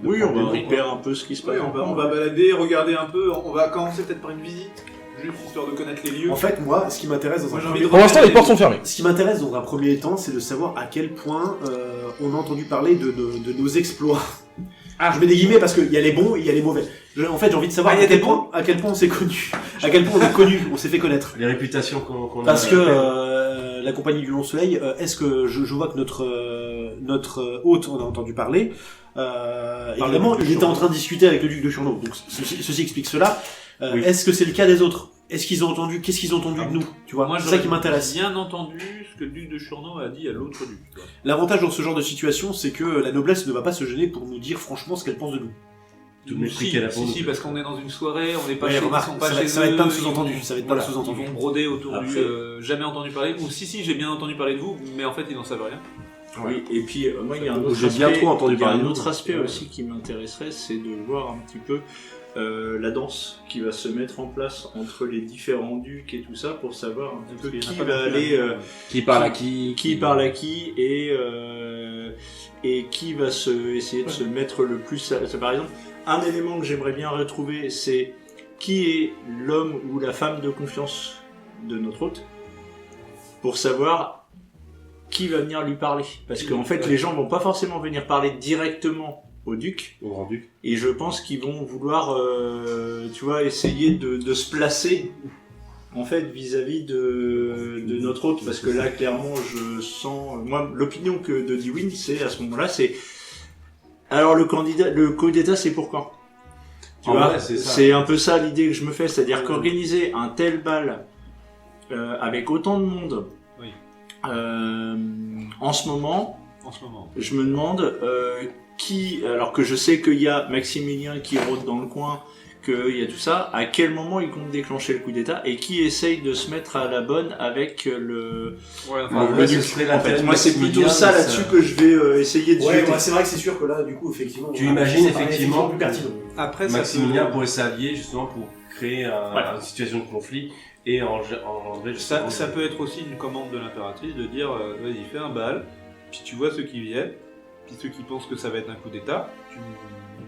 Oui, on prendre va des noms, repérer un peu ce qui se passe. Ouais, on va balader, regarder un peu. On va commencer peut-être par une visite, juste histoire de connaître les lieux. En fait, moi, ce qui m'intéresse dans Moi, un j'ai envie premier de Pour l'instant, les portes sont fermées. Ce qui m'intéresse dans un premier temps, c'est de savoir à quel point on a entendu parler de nos exploits. Je mets des guillemets parce qu'il y a les bons et il y a les mauvais. En fait, j'ai envie de savoir Ah, il y a à quel des point on s'est connu, à quel point on est connu, on s'est fait connaître. les réputations qu'on a. Parce que la compagnie du Long Soleil, est-ce que je vois que notre hôte en a entendu parler. Évidemment, il était en train de discuter avec le duc de Churno, donc ceci explique cela. Oui. Est-ce que c'est le cas des autres? Est-ce qu'ils ont entendu? Qu'est-ce qu'ils ont entendu de nous? Tu vois, Moi, c'est ça qui m'intéresse. J'ai bien entendu ce que le duc de Churno a dit à l'autre duc. tu vois. L'avantage dans ce genre de situation, c'est que la noblesse ne va pas se gêner pour nous dire franchement ce qu'elle pense de nous. Tout le mépris qu'elle a pour nous. Si, parce qu'on est dans une soirée, on n'est pas Ouais, chez, remarque, ils sont pas ça va- chez ça va être eux, plein de ils sous-entendus, vont- ça va être plein de voilà, sous-entendus. Ils vont broder autour du Après- jamais entendu parler, ou si j'ai bien entendu parler de vous, mais en fait ils n'en savent rien. Oui, et puis moi il y a un autre J'ai bien aspect, trop entendu il y a parler un de autre nous. aspect aussi qui m'intéresserait, c'est de voir un petit peu la danse qui va se mettre en place entre les différents ducs et tout ça pour savoir un petit peu qui va aller, Qui parle à qui qui parle à qui et qui va essayer de se mettre le plus. Par exemple, un élément que j'aimerais bien retrouver, c'est qui est l'homme ou la femme de confiance de notre hôte pour savoir qui va venir lui parler. Parce qu'en fait, les gens vont pas forcément venir parler directement au duc, au grand duc. et je pense qu'ils vont vouloir, tu vois, essayer de se placer en fait vis-à-vis de notre hôte, parce que là, clairement, je sens, moi, l'opinion que de Dewin, c'est à ce moment-là, c'est alors le coup d'État, c'est pour quand? Tu En vois, vrai, c'est ça. c'est un peu ça l'idée que je me fais, c'est-à-dire qu'organiser un tel bal avec autant de monde, Oui. en ce moment, En ce moment. je me demande qui, alors que je sais qu'il y a Maximilien qui rôde dans le coin, qu'il y a tout ça, à quel moment il compte déclencher le coup d'État et qui essaye de se mettre à la bonne avec le Ouais, En vrai, ce serait l'intérêt de moi c'est plutôt Maximilien, ça mais là-dessus que je vais essayer de Ouais, jeter. ouais, c'est vrai que c'est sûr que là, du coup, effectivement. Tu imagines ça paraît effectivement plus pertinent. Après, ça Maximilien peut- pourrait s'allier justement pour créer Voilà. une situation de conflit et engendrer Ça peut être aussi une commande de l'impératrice de dire vas-y, fais un bal, puis tu vois ceux qui viennent, puis ceux qui pensent que ça va être un coup d'État,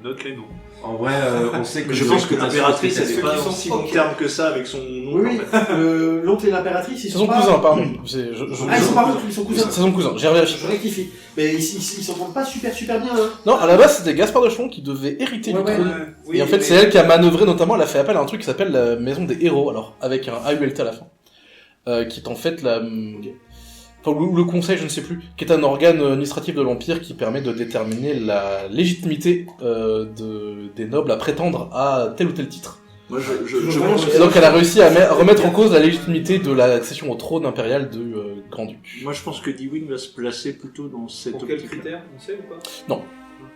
note les noms. En vrai, on sait que Je pense que l'impératrice, elle c'est n'est pas qui en sont si bon ok. terme que ça avec son nom. Oui, en fait. l'oncle et l'impératrice, ils C'est sont son pas... cousin, pardon. Ah, ils sont pas oncles, ils sont cousins. C'est son cousin, j'ai revérifié. Je rectifie. Mais ils s'entendent pas super bien, hein. Non, à la base, c'était Gaspard de Chalon qui devait hériter du trône. Oui, Et en fait, c'est elle qui a manœuvré, notamment, elle a fait appel à un truc qui s'appelle la Maison des Héros, alors, avec un AULT à la fin. Qui est en fait la... Enfin, ou le conseil, je ne sais plus, qui est un organe administratif de l'Empire qui permet de déterminer la légitimité des nobles à prétendre à tel ou tel titre. Moi, je pense Et donc elle a réussi à remettre en cause la légitimité de la accession au trône impérial de Grand-Duc. Moi, je pense que D-Wing va se placer plutôt dans cette Pour quels optique. critères, on sait ou pas?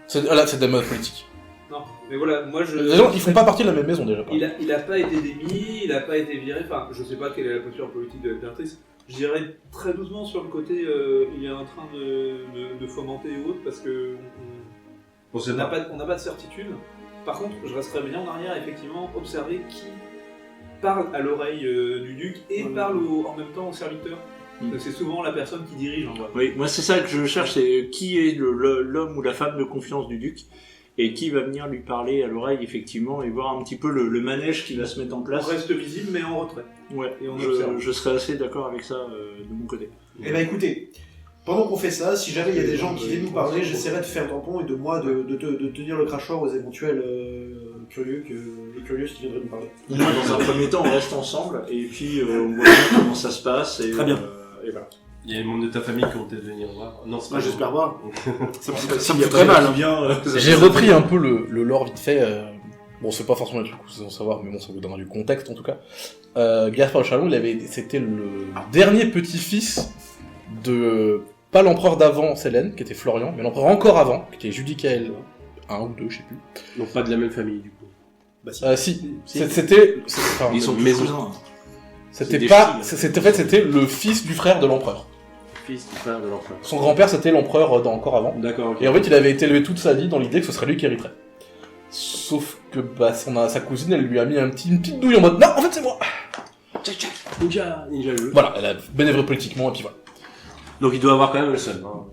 C'est des modes politiques. Non, mais voilà, moi je... Les gens, ils font pas partie de la même maison déjà. Il a pas été démis, il a pas été viré, enfin, je sais pas quelle est la posture politique de l'impératrice. Je dirais très doucement sur le côté, il est en train de fomenter et autres, parce que on n'a pas de certitude. Par contre, je resterais bien en arrière, effectivement, observer qui parle à l'oreille du duc et parle en même temps au serviteur. Parce que c'est souvent la personne qui dirige, en vrai. Oui, moi c'est ça que je cherche, c'est qui est l'homme ou la femme de confiance du duc et qui va venir lui parler à l'oreille effectivement et voir un petit peu le manège qui va se mettre en On place. reste visible, mais en retrait. Ouais, Et on observe. je serais assez d'accord avec ça de mon côté. Eh ben écoutez, pendant qu'on fait ça, si jamais il y a des gens qui viennent nous parler, j'essaierai de faire tampon et de moi de tenir le crachoir aux éventuels curieux et curieuses qui viendraient nous parler. Moi, dans un premier temps, on reste ensemble et puis on voit bien comment ça se passe. Et, Très bien. Et voilà. Il y a les membres de ta famille qui vont peut-être venir voir. Non, c'est Moi pas j'espère voir. Ça me fait très mal, hein. Bien, J'ai repris un peu le lore vite fait. Bon, c'est pas forcément le truc que vous devez savoir, mais bon, ça vous donnera du contexte en tout cas. Gaspard de Chalon, c'était le dernier petit-fils de... Pas l'empereur d'avant, Célène, qui était Florian, mais l'empereur encore avant, qui était Judicaël 1 ou 2, je sais plus. Donc pas de la même famille du coup. Bah si. Si. C'était... enfin, Ils sont tous maison. cousins. C'était des pas... filles. C'était le fils du frère de l'empereur. Fils du frère de l'empereur. Son grand-père, c'était l'empereur encore avant. D'accord, ok. Et en fait, il avait été élevé toute sa vie dans l'idée que ce serait lui qui hériterait. Sauf que sa cousine, elle lui a mis une petite douille en mode « Non, en fait, c'est moi !» Ninja jeu. Voilà, elle a bénévré politiquement, et puis voilà. Donc il doit avoir quand même le seul. Hein.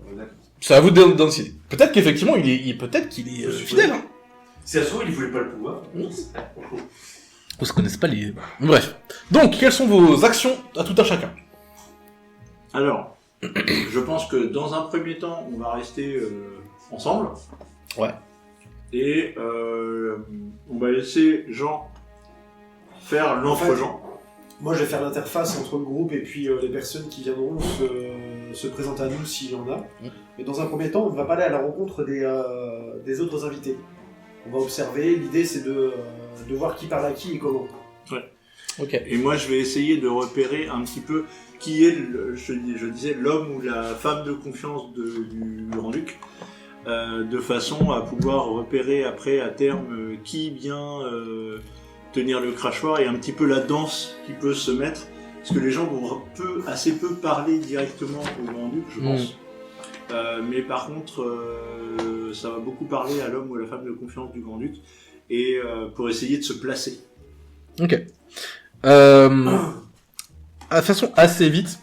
C'est à vous de décider. Peut-être qu'effectivement, peut-être qu'il est fidèle, hein. Si ça se trouve, il voulait pas le pouvoir. Vous ne connaissez pas les... Bref. Donc, quelles sont vos actions à tout un chacun? Alors, je pense que dans un premier temps, on va rester ensemble. Ouais. Et on va laisser Jean faire l'entre-Jean. Moi je vais faire l'interface entre le groupe et puis les personnes qui viendront se présenter à nous s'il y en a. Mais dans un premier temps, on ne va pas aller à la rencontre des autres invités. On va observer, l'idée c'est de voir qui parle à qui et comment. Ok. Et moi, je vais essayer de repérer un petit peu qui est, je disais, l'homme ou la femme de confiance du Grand-Duc, de façon à pouvoir repérer après, à terme, qui vient tenir le crachoir et un petit peu la danse qui peut se mettre, parce que les gens vont assez peu parler directement au Grand-Duc, je pense. Mais par contre, ça va beaucoup parler à l'homme ou à la femme de confiance du Grand-Duc, et pour essayer de se placer. Ok. De façon assez vite,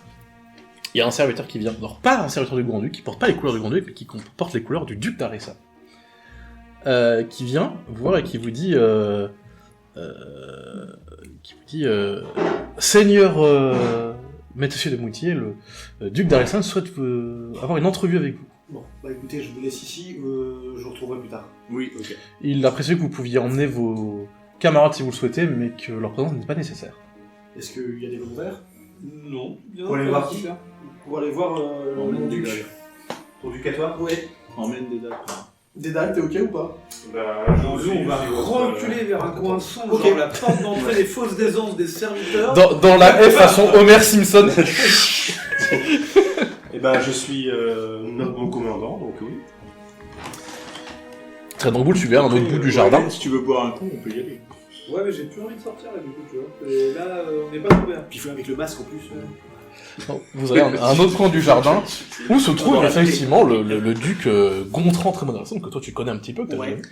il y a un serviteur qui vient, alors pas un serviteur du Grand-Duc, qui porte pas les couleurs du Grand-Duc, mais qui porte les couleurs du Duc d'Aressa. Qui vient vous voir et qui vous dit... Seigneur Monsieur de Moutier, le Duc d'Aressa souhaite avoir une entrevue avec vous. Bon, bah écoutez, je vous laisse ici, je vous retrouverai plus tard. Oui, ok. Il apprécie que vous pouviez emmener vos camarades si vous le souhaitez, mais que leur présence n'est pas nécessaire. Est-ce qu'il y a des volontaires? Non. Bien, Pour aller voir qui? Pour aller voir Emmène mon des duc. dalles. Ton duc à toi? Ouais. Emmène des dates. Des dalles, t'es ok ou pas? Non, nous, on va reculer vers un coin sombre, Ok. genre la porte d'entrée des fausses aisances des serviteurs. Dans la F façon Homer Simpson. Et ben je suis mon commandant, donc oui. Donc vous le suivez à un autre bout du jardin. Si tu veux boire un coup, on peut y aller. Ouais, mais j'ai plus envie de sortir là, du coup, tu vois. Et là, on n'est pas couvert. Puis avec le masque en plus. Vous allez à un autre coin du jardin où se trouve effectivement le duc Gontran Trémodasson, que toi tu connais un petit peu, que t'as Ouais. déjà vu.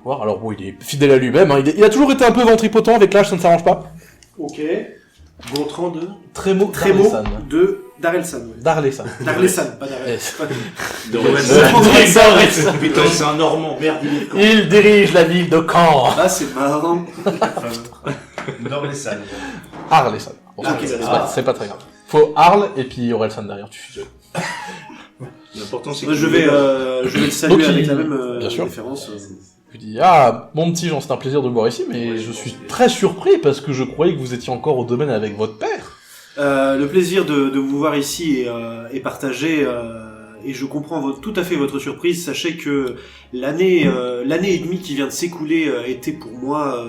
Voir, alors bon, il est fidèle à lui-même, hein. Il a toujours été un peu ventripotent, avec l'âge ça ne s'arrange pas. Ok. Gontran de Trémo Trémo Darlesan. de Darelsan. Ouais. Darlesan. Darlesan, pas Darel. Putain, c'est un Normand, merde, il est con. Il dirige la ville de Caen. Ah, c'est marrant. Norlesan. Arlesan. Bon, Ah, c'est pas très grave. Faut Arles et puis Orelsan derrière, tu fusionnes. L'important, c'est Moi, que je vais le saluer Donc, avec il- la même bien sûr. référence. Je dis, ah, mon petit Jean, c'est un plaisir de vous voir ici, mais je suis très surpris parce que je croyais que vous étiez encore au domaine avec votre père. Le plaisir de vous voir ici est partagé et je comprends tout à fait votre surprise. Sachez que l'année et demie qui vient de s'écouler était pour moi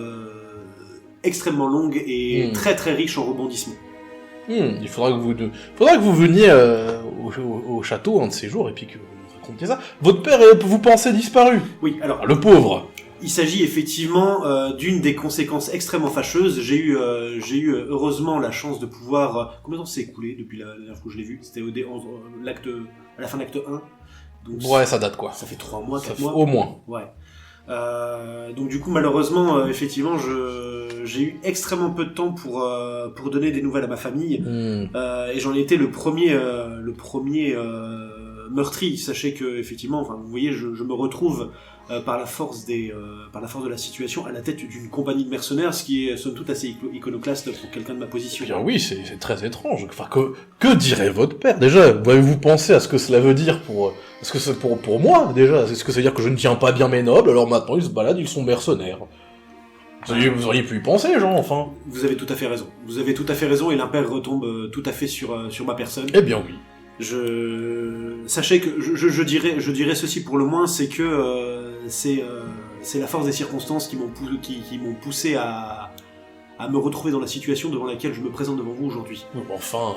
extrêmement longue et très très riche en rebondissements. Il faudra que vous veniez au château un de ces jours et puis que vous racontiez ça. Votre père est, vous pensez, disparu. Oui, alors Le pauvre. il s'agit effectivement d'une des conséquences extrêmement fâcheuses. J'ai eu heureusement la chance de pouvoir... combien de temps s'est écoulé depuis la dernière fois que je l'ai vu? C'était à la fin de l'acte 1. Donc, Ouais, ça date quoi. ça fait 3 mois, Ça 4 fait mois. au moins. Ouais. Donc du coup malheureusement effectivement j'ai eu extrêmement peu de temps pour donner des nouvelles à ma famille et j'en ai été le premier meurtri. Sachez que effectivement, enfin vous voyez, je me retrouve par la force de la situation à la tête d'une compagnie de mercenaires, ce qui est somme toute assez iconoclaste pour quelqu'un de ma position. Bien oui, c'est très étrange. Enfin, que dirait votre père déjà? Avez-vous pensé à ce que cela veut dire pour... Est-ce que c'est pour moi déjà? Est-ce que ça veut dire que je ne tiens pas bien mes nobles, alors maintenant ils se baladent, ils sont mercenaires? Vous auriez pu y penser, Jean, enfin. Vous avez tout à fait raison. Vous avez tout à fait raison et l'impair retombe tout à fait sur ma personne. Eh bien oui. Sachez que je dirais ceci pour le moins, c'est que c'est la force des circonstances qui m'ont poussé à me retrouver dans la situation devant laquelle je me présente devant vous aujourd'hui. Enfin,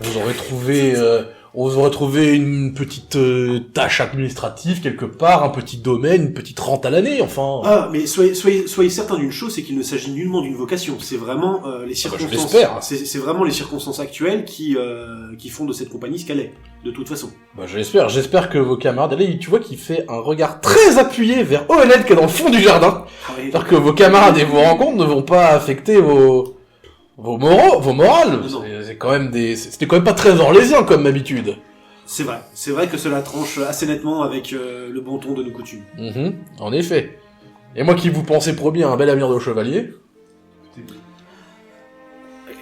vous aurez trouvé une petite tâche administrative quelque part, un petit domaine, une petite rente à l'année, enfin. Ah, mais soyez certain d'une chose, c'est qu'il ne s'agit nullement d'une vocation. C'est vraiment les circonstances. je l'espère. C'est vraiment les circonstances actuelles qui font de cette compagnie ce qu'elle est, de toute façon. Bah, j'espère que vos camarades, allez, tu vois qu'il fait un regard très appuyé vers Oened qui est dans le fond du jardin. J'espère que vos camarades et vos rencontres ne vont pas affecter vos morales. Non. C'est quand même c'était quand même pas très orlésien comme habitude. C'est vrai que cela tranche assez nettement avec le bon ton de nos coutumes. En effet. Et moi qui vous pensais promis un bel avenir de chevalier.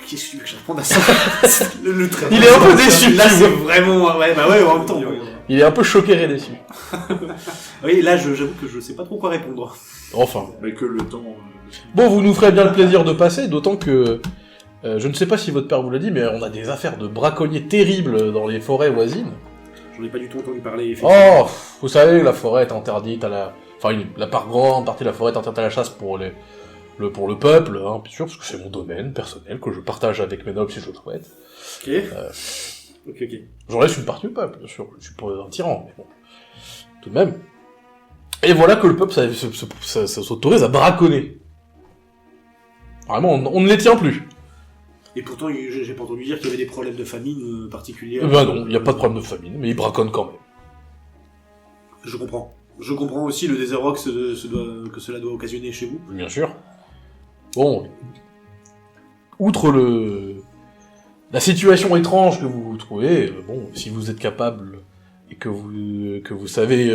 Qu'est-ce que tu veux que je réponde à ça? le trait. Il est un peu déçu, Là, tu c'est vois. vraiment, ouais, bah ouais, en même temps. Il est un peu choqué et déçu. Oui, là, j'avoue que je sais pas trop quoi répondre. Enfin. Mais que le temps... Bon, vous nous ferez bien le plaisir de passer, d'autant que... je ne sais pas si votre père vous l'a dit, mais on a des affaires de braconniers terribles dans les forêts voisines. J'en ai pas du tout entendu parler, effectivement. Oh, vous savez, la forêt est interdite à la... Enfin, la grande partie de la forêt est interdite à la chasse pour le peuple, hein, bien sûr, parce que c'est mon domaine personnel, que je partage avec mes nobles si je le souhaite. Ok. J'en laisse une partie du peuple, bien sûr, je suis pas un tyran, mais bon, tout de même. Et voilà que le peuple s'autorise à braconner. Vraiment, on ne les tient plus. Et pourtant, j'ai pas entendu dire qu'il y avait des problèmes de famine particuliers. Ben non, il n'y a pas de problème de famine, mais ils braconnent quand même. Je comprends. Je comprends aussi le désarroi que cela doit occasionner chez vous. Bien sûr. Bon, outre la situation étrange que vous trouvez, bon, si vous êtes capable et que vous savez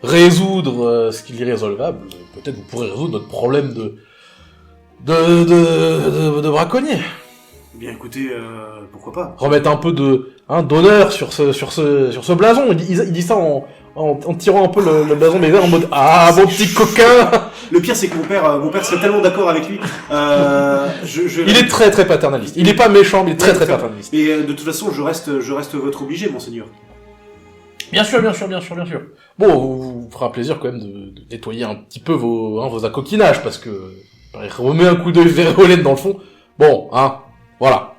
résoudre ce qui est irrésolvable, peut-être vous pourrez résoudre notre problème de braconnier. Eh bien, écoutez, pourquoi pas. Remettre un peu d'honneur sur ce blason. Il dit ça en tirant un peu le blason des verres en mode ah mon petit coquin. Le pire, c'est que mon père serait tellement d'accord avec lui. Il est très très paternaliste. Il est pas méchant, mais il est très très paternaliste. Et de toute façon, je reste votre obligé, monseigneur. Bien sûr. Bon, vous fera un plaisir quand même de nettoyer un petit peu vos accoquinages, parce que il remet un coup d'œil vers Olène dans le fond. Bon, voilà.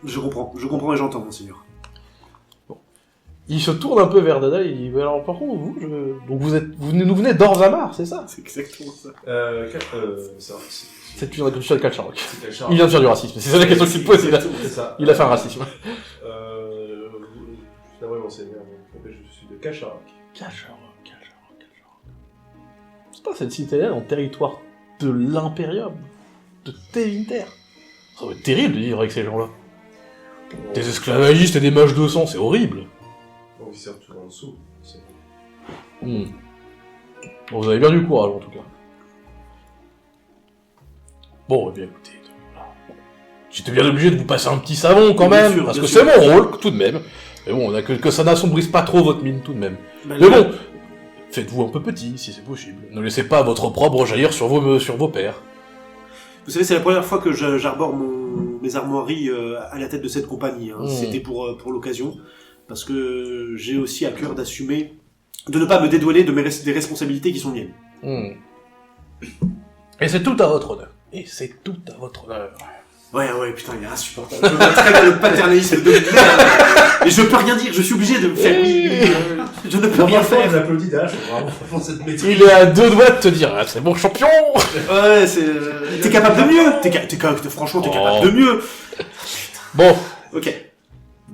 Je comprends et j'entends, monseigneur. Il se tourne un peu vers Dada, il dit, mais alors par contre, donc vous nous venez d'Orzamar, c'est ça? C'est exactement ça. C'est une révolution de Kalcharok. C'est Kalcharok. Il vient de faire du racisme, c'est ça la question que tu te poses, C'est ça. il a fait un racisme. Je suis monseigneur, je suis de Kalcharok. Kalcharok. C'est pas cette citadelle en territoire de l'Imperium, de Tevinter. Ça va être terrible de vivre avec ces gens-là. Des esclavagistes et des mages de sang, c'est horrible. On vit surtout en dessous. Bon, vous avez bien du courage, en tout cas. Bon, eh bien, écoutez... J'étais bien obligé de vous passer un petit savon, quand Bien même, sûr, parce bien que sûr. c'est mon rôle, tout de même. Mais bon, que ça n'assombrisse pas trop votre mine, tout de même. Bah, Mais bon, faites-vous un peu petit, si c'est possible. Ne laissez pas votre opprobre jaillir sur vos pairs. Vous savez, c'est la première fois que j'arbore mes armoiries à la tête de cette compagnie. Hein. C'était pour l'occasion, parce que j'ai aussi à cœur d'assumer, de ne pas me dédouaner de des responsabilités qui sont miennes. Et c'est tout à votre honneur. Et c'est tout à votre honneur. Ouais, putain, il est insupportable. Je vois très bien le paternalisme de merde. Et je peux rien dire, je suis obligé de me faire oui. Je ne peux rien faire. On applaudit derrière, je vraiment pour cette maîtrise. Il est à 2 doigts de te dire, ah, c'est mon champion. Ouais, c'est... T'es capable de mieux. Franchement, t'es capable de mieux. Bon. Ok.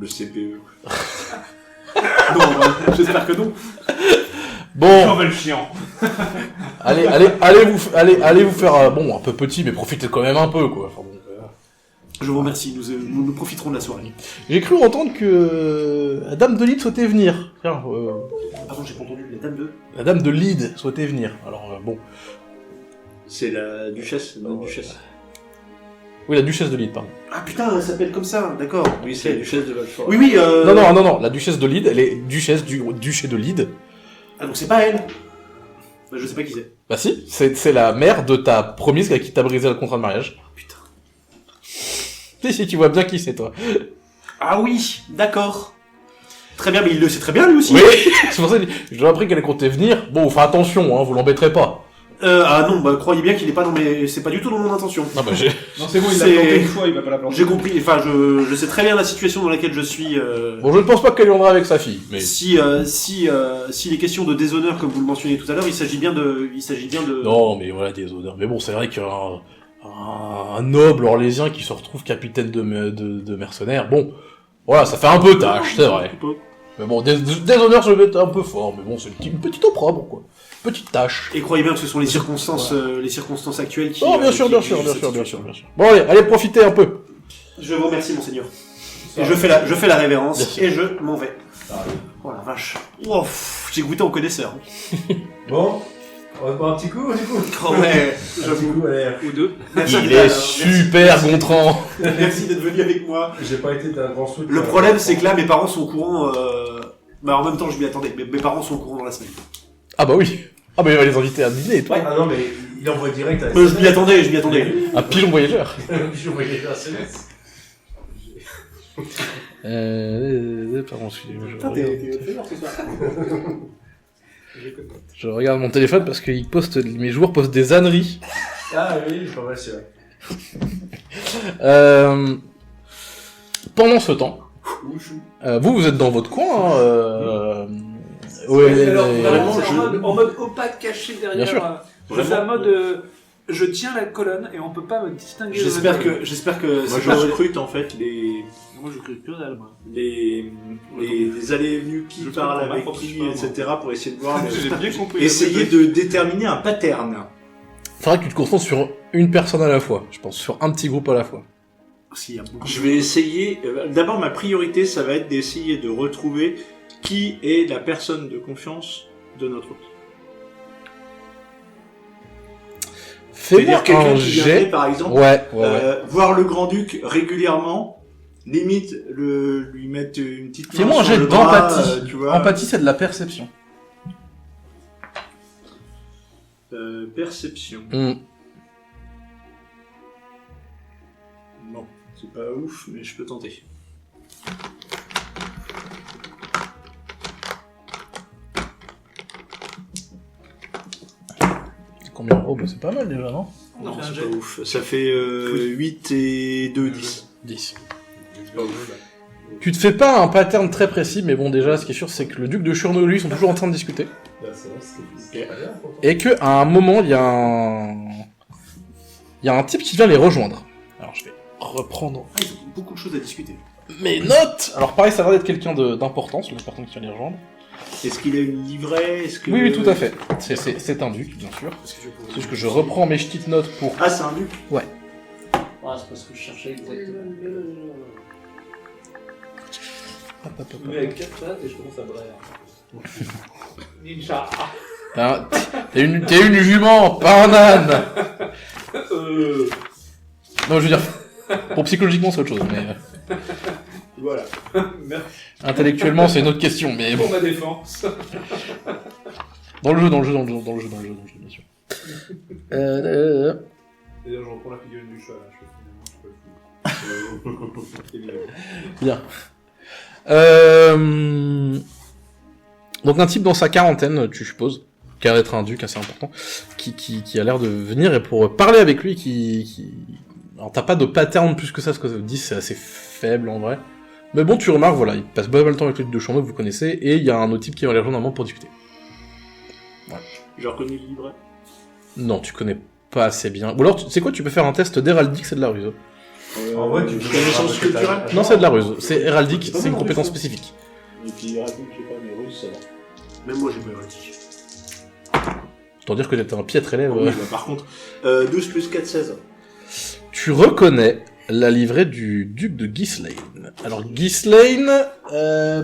Le CPE. Non, j'espère que non. Bon. J'en veux le chiant. Allez vous faire, bon, un peu petit, mais profitez quand même un peu, quoi. Enfin, bon, Je vous remercie, nous profiterons de la soirée. j'ai cru entendre que la dame de Lyd souhaitait venir. Tiens, Pardon, j'ai pas entendu, la dame de... la dame de Lyd souhaitait venir. Alors, bon. C'est la duchesse, notre duchesse. Oui, la duchesse de Lyd, pardon. Ah putain, elle s'appelle comme ça, d'accord. Oui, c'est la duchesse de Valfort. Oui, Non, la duchesse de Lyd, elle est duchesse du duché de Lyd. Ah, donc c'est pas elle. Bah, je sais pas qui c'est. Bah si, c'est la mère de ta promise avec qui t'as brisé le contrat de mariage. Putain. Si, tu vois bien qui c'est, toi. Ah oui, d'accord. Très bien, mais il le sait très bien, lui aussi. Oui, c'est pour ça que j'ai appris qu'elle comptait venir. Bon, faites attention, hein, vous l'embêterez pas. Ah non, bah croyez bien qu'il est pas dans mes... C'est pas du tout dans mon intention. Non, bah j'ai... Non, c'est bon, il l'a C'est- planté une fois, il va pas la planter. J'ai compris, enfin, je sais très bien la situation dans laquelle je suis. Bon, je ne pense pas qu'elle viendra avec sa fille, mais... Si les questions de déshonneur, comme vous le mentionniez tout à l'heure, il s'agit bien de... Non, mais voilà, des odeurs. Mais bon, c'est vrai qu'un un noble orlésien qui se retrouve capitaine de mercenaires, bon, voilà, ça fait un peu tâche, c'est vrai. Mais bon, des honneurs, je vais être un peu fort, mais bon, c'est une petite opprobre, quoi. Petite tâche. Et croyez bien que ce sont les circonstances actuelles qui... Oh, bien sûr. qui jugent cette Bon, situation. allez, profitez un peu. Je vous remercie, monseigneur. Et je fais la révérence, Merci. et je m'en vais. Oh la vache. Oh, j'ai goûté en connaisseur. Bon, on va boire un petit coup, du coup. Oh ouais, Un petit j'avoue. coup, allez. Ou deux. Merci Il d'être- est super Gontran. Merci d'être venu avec moi. J'ai pas été d'un grand soutien. Le problème, c'est que là, mes parents sont au courant... Bah, en même temps, je m'y attendais. Mes parents sont au courant dans la semaine. Ah bah oui. Ah bah il va les inviter à dîner et tout. Ah non, mais il envoie direct à Je m'y attendais. Un pigeon voyageur. Je voyais la SMS. Pardon, excusez-moi, Putain, t'es fort ce soir. je regarde mon téléphone parce que mes joueurs postent des âneries. Ah oui, pas mal, c'est vrai. Pendant ce temps, vous êtes dans votre coin. Ouais, Alors, les- vraiment, c'est je- en mode opaque caché derrière. Bien sûr. Je fais un mode je tiens la colonne et on peut pas me distinguer. J'espère que Moi, je recrute en fait les Moi je recrute que dalle, moi. les allées et venues qui Je parlent comprends avec pas, qui, moi. etc. pour essayer de voir. J'ai bien compris. Essayer de déterminer un pattern. Faudra que tu te concentres sur une personne à la fois. Je pense sur un petit groupe à la fois. S'il y a beaucoup. Je vais essayer. D'abord, ma priorité, ça va être d'essayer de retrouver qui est la personne de confiance de notre hôte. Fais-moi C'est-à-dire quelqu'un un qui viendrait, jet. par exemple, Ouais. voir le grand-duc régulièrement, limite lui mettre une petite main Fais-moi un sur jet le bras, d'empathie. tu vois. Empathie, c'est de la perception. Perception. Bon, c'est pas ouf, mais je peux tenter. C'est combien? Oh, bah c'est pas mal déjà, non? Non, c'est un c'est jet. pas ouf. Ça fait 8 et 2, 10. 10. C'est pas ouf. Tu te fais pas un pattern très précis, mais bon, déjà, ce qui est sûr, c'est que le duc de Churno et lui sont toujours en train de discuter. Bah, c'est vrai, c'est pas bien, pourtant. Et que à un moment, il y a un type qui vient les rejoindre. Alors, je vais reprendre Ah, ils ont beaucoup de choses à discuter. mes notes. Alors, pareil, ça a l'air d'être quelqu'un d'importance, la personne qui vient les rejoindre. Est-ce qu'il a une livrée? Est-ce que... Oui, tout à fait. C'est un duc, bien sûr. C'est juste que je reprends mes petites notes pour... Ah, c'est un duc. Ouais. Ah, c'est pas ce que je cherchais exactement. Je mets avec 4 pattes et je commence à brailler. Ninja. T'es une jument, pas un âne. Non, je veux dire, pour psychologiquement c'est autre chose, mais Voilà. Merci intellectuellement c'est une autre question, mais bon. pour ma défense. Dans le jeu, bien sûr. D'ailleurs, je reprends la figurine du chat là. Je peux évidemment. Bien. Donc un type dans sa quarantaine, tu supposes, qui a l'air d'être un duc assez important, qui a l'air de venir et pour parler avec lui, alors t'as pas de pattern plus que ça, ce que ça vous dit, c'est assez faible en vrai. Mais bon, tu remarques, voilà, il passe pas mal de temps avec le duc de Chambord que vous connaissez, et il y a un autre type qui va les rejoindre un moment pour discuter. J'ai reconnu le livret. Non, tu connais pas assez bien. Ou alors, tu sais quoi, tu peux faire un test d'héraldique, c'est de la ruse. En vrai, tu peux connaissance culturelle. Non, c'est de la ruse. C'est héraldique, c'est une compétence spécifique. Et puis, raconte, je sais pas, mais russe, ça va. Même moi, j'ai pas erratique. Autant dire que t'étais un piètre élève. Oui, bah, par contre, 12 plus 4, 16. Tu reconnais la livrée du duc de Ghislaine. Alors, Ghislaine, est-ce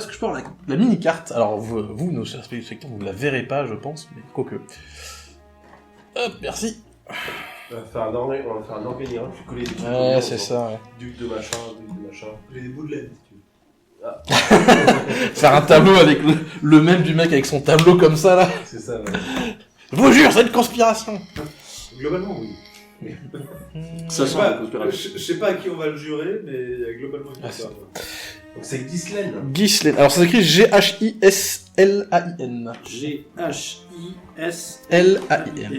que je peux avoir la mini-carte? Alors, vous, nos chers spectateurs, vous la verrez pas, je pense, mais quoique. Hop, merci. On va faire un organigramme, je vais coller des trucs. Ouais, c'est ça, ouais. Duc de machin. J'ai des bouts de laine, si tu veux. Faire un tableau avec le même du mec avec son tableau comme ça, là. C'est ça, ouais. Je vous jure, c'est une conspiration. Globalement, oui. Ça Je sais sent pas- la conspiration. je sais pas à qui on va le jurer, mais il y a globalement une Ah, histoire. Donc c'est Ghislaine. Ghislaine. Alors, ça s'écrit Ghislain. G-H-I-S. L-A-I-N.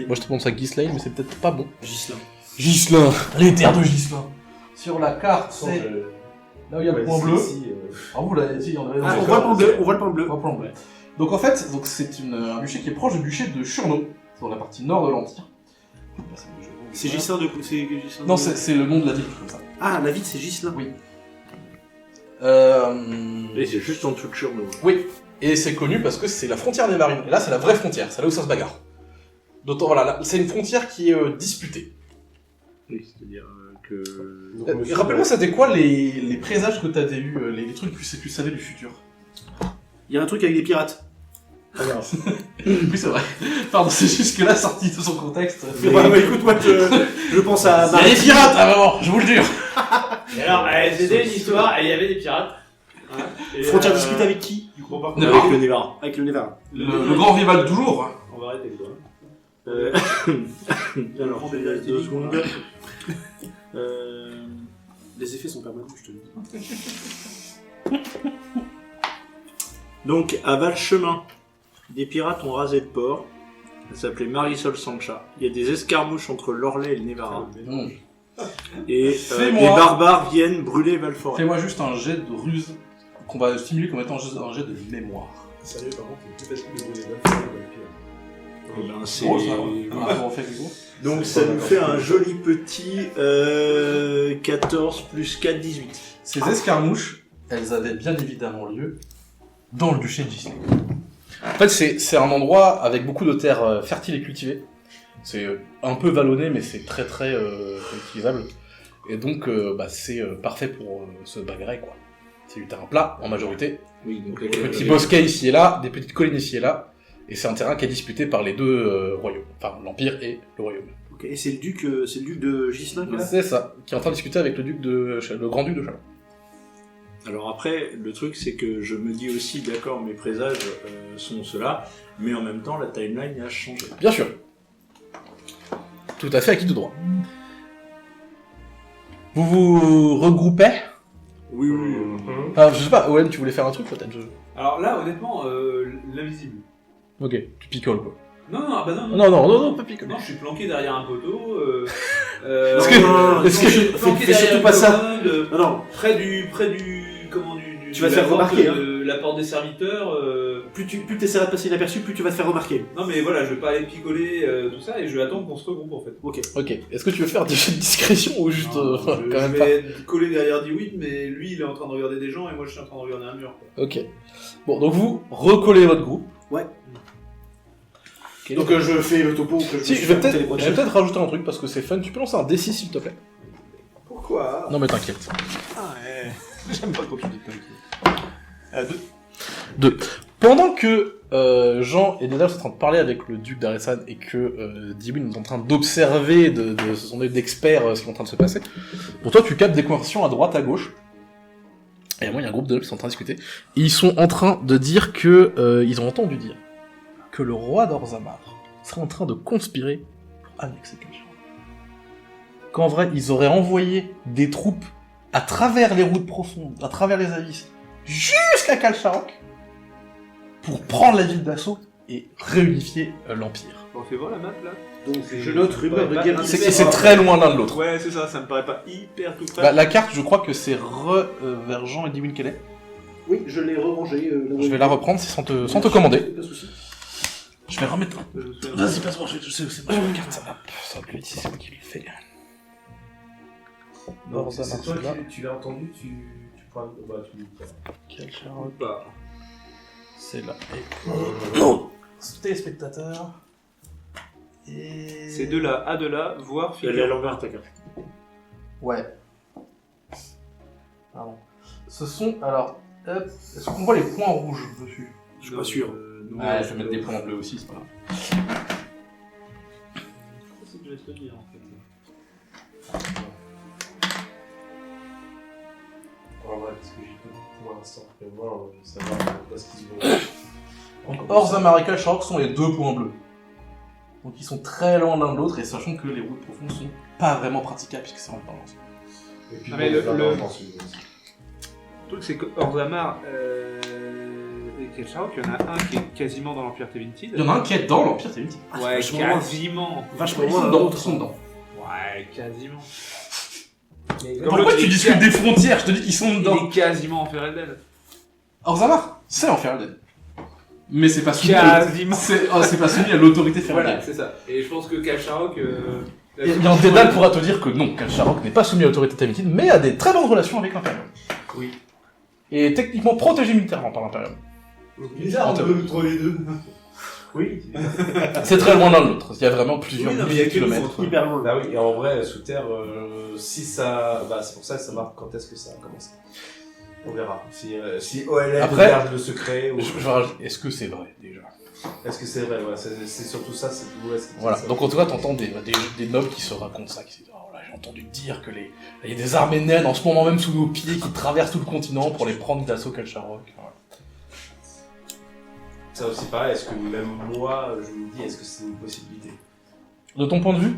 Moi, je te prononce ça Ghislaine, mais c'est peut-être pas bon. Gislain. Ghislain. Les terres de Ghislain. Sur la carte, c'est... Là où il y a le point bleu. Ah, vous l'avez dit, on avait... Ah, on voit le point bleu, on voit le point bleu. On voit le point bleu. Donc en fait, c'est un duché qui est proche du duché de Churno, dans la partie nord de l'Empire. C'est Gislain de coup, c'est Gislain. Non, c'est le nom de la ville, comme ça. Ah, la ville, c'est Gislain. Oui. Et c'est juste en dessous de Churno. Oui, et c'est connu parce que c'est la frontière des marines. Et là, c'est la vraie frontière, c'est là où ça se bagarre. D'autant, voilà, là, c'est une frontière qui est disputée. Oui, c'est-à-dire que... Rappelle-moi, c'était quoi les présages que t'avais eu, les trucs que tu savais du futur? Il y a un truc avec des pirates. Oui, c'est vrai. Pardon, c'est juste que là, sorti de son contexte. Bah, écoute, moi, je pense à... Il y a des pirates, à vraiment, je vous le jure. Et alors, c'était une histoire, et il y avait des pirates. Hein, et, Frontière disputée avec qui du coup, par contre, Nevar. avec le Nevar. Avec le Nevar. Le grand rival de toujours. On va arrêter quoi. Alors, je vais vérifier 2 secondes. Les effets sont permanents, je te le dis. Donc, à Valchemin, des pirates ont rasé le port. Ça s'appelait Marisol Sancha. Il y a des escarmouches entre l'Orlais et le Nevara. Et Fais-moi. des barbares viennent brûler Valforêt. Fais-moi juste un jet de ruse qu'on va stimuler comme étant un jet de mémoire. Sérieux, par contre, c'est plus facile de brûler les balles que Eh ben, c'est... Gros, ça. On fait quelque chose. Donc ça nous fait un joli petit 14 plus 4, 18. Ces escarmouches, elles avaient bien évidemment lieu dans le duché de Ghislaine. En fait, c'est un endroit avec beaucoup de terres fertiles et cultivées. C'est un peu vallonné, mais c'est très très utilisable. Et donc, c'est parfait pour se bagarrer, quoi. C'est du terrain plat, en majorité. Oui, donc Des petits bosquets ici et là, des petites collines ici et là. Et c'est un terrain qui est disputé par les deux royaumes. Enfin, l'Empire et le royaume. Ok, et c'est le duc de Gislain qui est là. C'est ça, qui est en train de discuter avec le grand-duc de Chalon. Alors après, le truc c'est que je me dis aussi, d'accord, mes présages sont ceux-là, mais en même temps la timeline a changé. Bien sûr. Tout à fait acquis de droit. Vous vous regroupez? Oui, oui. Enfin, je sais pas, Owen, tu voulais faire un truc peut-être? Alors là, honnêtement, l'invisible. Ok, tu picoles quoi. Non, bah non. Non, pas picoler. Non, je suis planqué derrière un poteau. Est-ce que- planqué fais derrière surtout une pas ça. commode, Non, non. près du Tu vas te de la faire porte remarquer, de la porte des serviteurs. Plus tu essaieras de passer inaperçu, plus tu vas te faire remarquer. Non mais voilà, je vais pas aller picoler tout ça et je vais attendre qu'on se regroupe en fait. Ok. Ok, est-ce que tu veux faire des jeux de discrétion ou juste Non, quand je même pas? vais coller derrière Dewey, mais lui il est en train de regarder des gens et moi je suis en train de regarder un mur. Quoi. Ok. Bon, donc vous recollez votre groupe. Ok. Donc je fais le topo que je Si, me suis je vais raconté les peut-être prochaines. rajouter un truc parce que c'est fun. Tu peux lancer un D6 s'il te plaît. Pourquoi? Non mais t'inquiète. Ah ouais. J'aime pas quand tu dis t'inquiète. 2. Pendant que Jean et Dédale sont en train de parler avec le duc d'Aresan et que Dewin est en train d'observer de son œil d'expert ce qui est en train de se passer, pour toi tu captes des conversations à droite, à gauche. Et à moi il y a un groupe de nobles qui sont en train de discuter. Et ils sont en train de dire que ils ont entendu dire que le roi d'Orzammar serait en train de conspirer pour annexer Kalsharok. Qu'en vrai ils auraient envoyé des troupes à travers les routes profondes, à travers les abysses, jusqu'à Kalsharok, pour prendre la ville d'assaut et réunifier l'Empire. On fait voir la map là. Donc je note rumeur de guerre. C'est très loin l'un de l'autre. Ouais, c'est ça me paraît pas hyper tout près. Bah, la carte, je crois que c'est vers Jean et Dewin qu'elle est. Oui, je l'ai rerangé. Je vais la reprendre sans te commander. Pas de soucis. Je vais remettre. Vas-y, passe-moi, je sais où c'est ma carte. Hop, ça va plus vite si c'est moi qui le fais. Donc, ça c'est marche toi là. tu l'as entendu, tu prends. Bah, tu. Kalsharok, Bah, c'est là. Non téléspectateurs. Et... c'est de là à de là, voir Elle est à figure. l'envers ta carte. Ouais. Pardon. Ce sont, alors, hop, est-ce qu'on voit les points rouges dessus? Je suis pas sûr. Ouais, je vais mettre des points en bleu aussi, c'est pas grave. C'est ce que je vais te dire en fait. En vrai, parce que j'ai peu pour l'instant. Mais moi, savoir pas ce qu'ils vont. Donc, Orzammar et Kalsharok sont les 2 points bleus. Donc ils sont très loin l'un de l'autre, et sachant que les routes profondes sont pas vraiment praticables puisque c'est en balance. Et puis, Ah, mais le- le Le truc c'est que Orzammar et Kalsharok, il y en a un qui est quasiment dans l'Empire Tévintide. Il y en a un qui est dans l'Empire Tévintide. Ouais, vachement quasiment. Vachement Ils sont moins dedans, ils sont dedans. Ouais, quasiment. Pourquoi tu discutes des frontières? Je te dis qu'ils sont Il dedans. est quasiment en Ferelden. Orzammar, c'est en Ferelden. Mais c'est pas soumis Quasiment. c'est pas soumis à l'autorité Voilà, Ferelden. c'est ça. Et je pense que Kalsharok. Et bien Dédale pourra te dire que non, Kalsharok n'est pas soumis à l'autorité Tévintide, mais a des très bonnes relations avec l'Imperium. Oui. Et techniquement protégé militairement par l'Imperium. Bizarre entre les deux. Oui. C'est très loin l'un de l'autre. Il y a vraiment plusieurs Oui, non, mais il y a milliers de que kilomètres. nous, Hyper loin. Bah oui, et en vrai, sous terre, si ça. Bah, c'est pour ça que ça marque quand est-ce que ça a commencé. On verra. Si OLF Après, garde le secret, ou... Je vais rajouter, est-ce que c'est vrai déjà? Est-ce que c'est vrai? Ouais, c'est surtout ça, c'est où est-ce que Voilà. ça- Donc en tout cas, t'entends des nobles qui se racontent ça, qui se disent, oh là, j'ai entendu dire que il y a des armées naines en ce moment même sous nos pieds qui traversent tout le continent pour les prendre d'assaut Kalsharok. Voilà. Ça aussi pareil, est-ce que même moi, je me dis, est-ce que c'est une possibilité? De ton point de vue,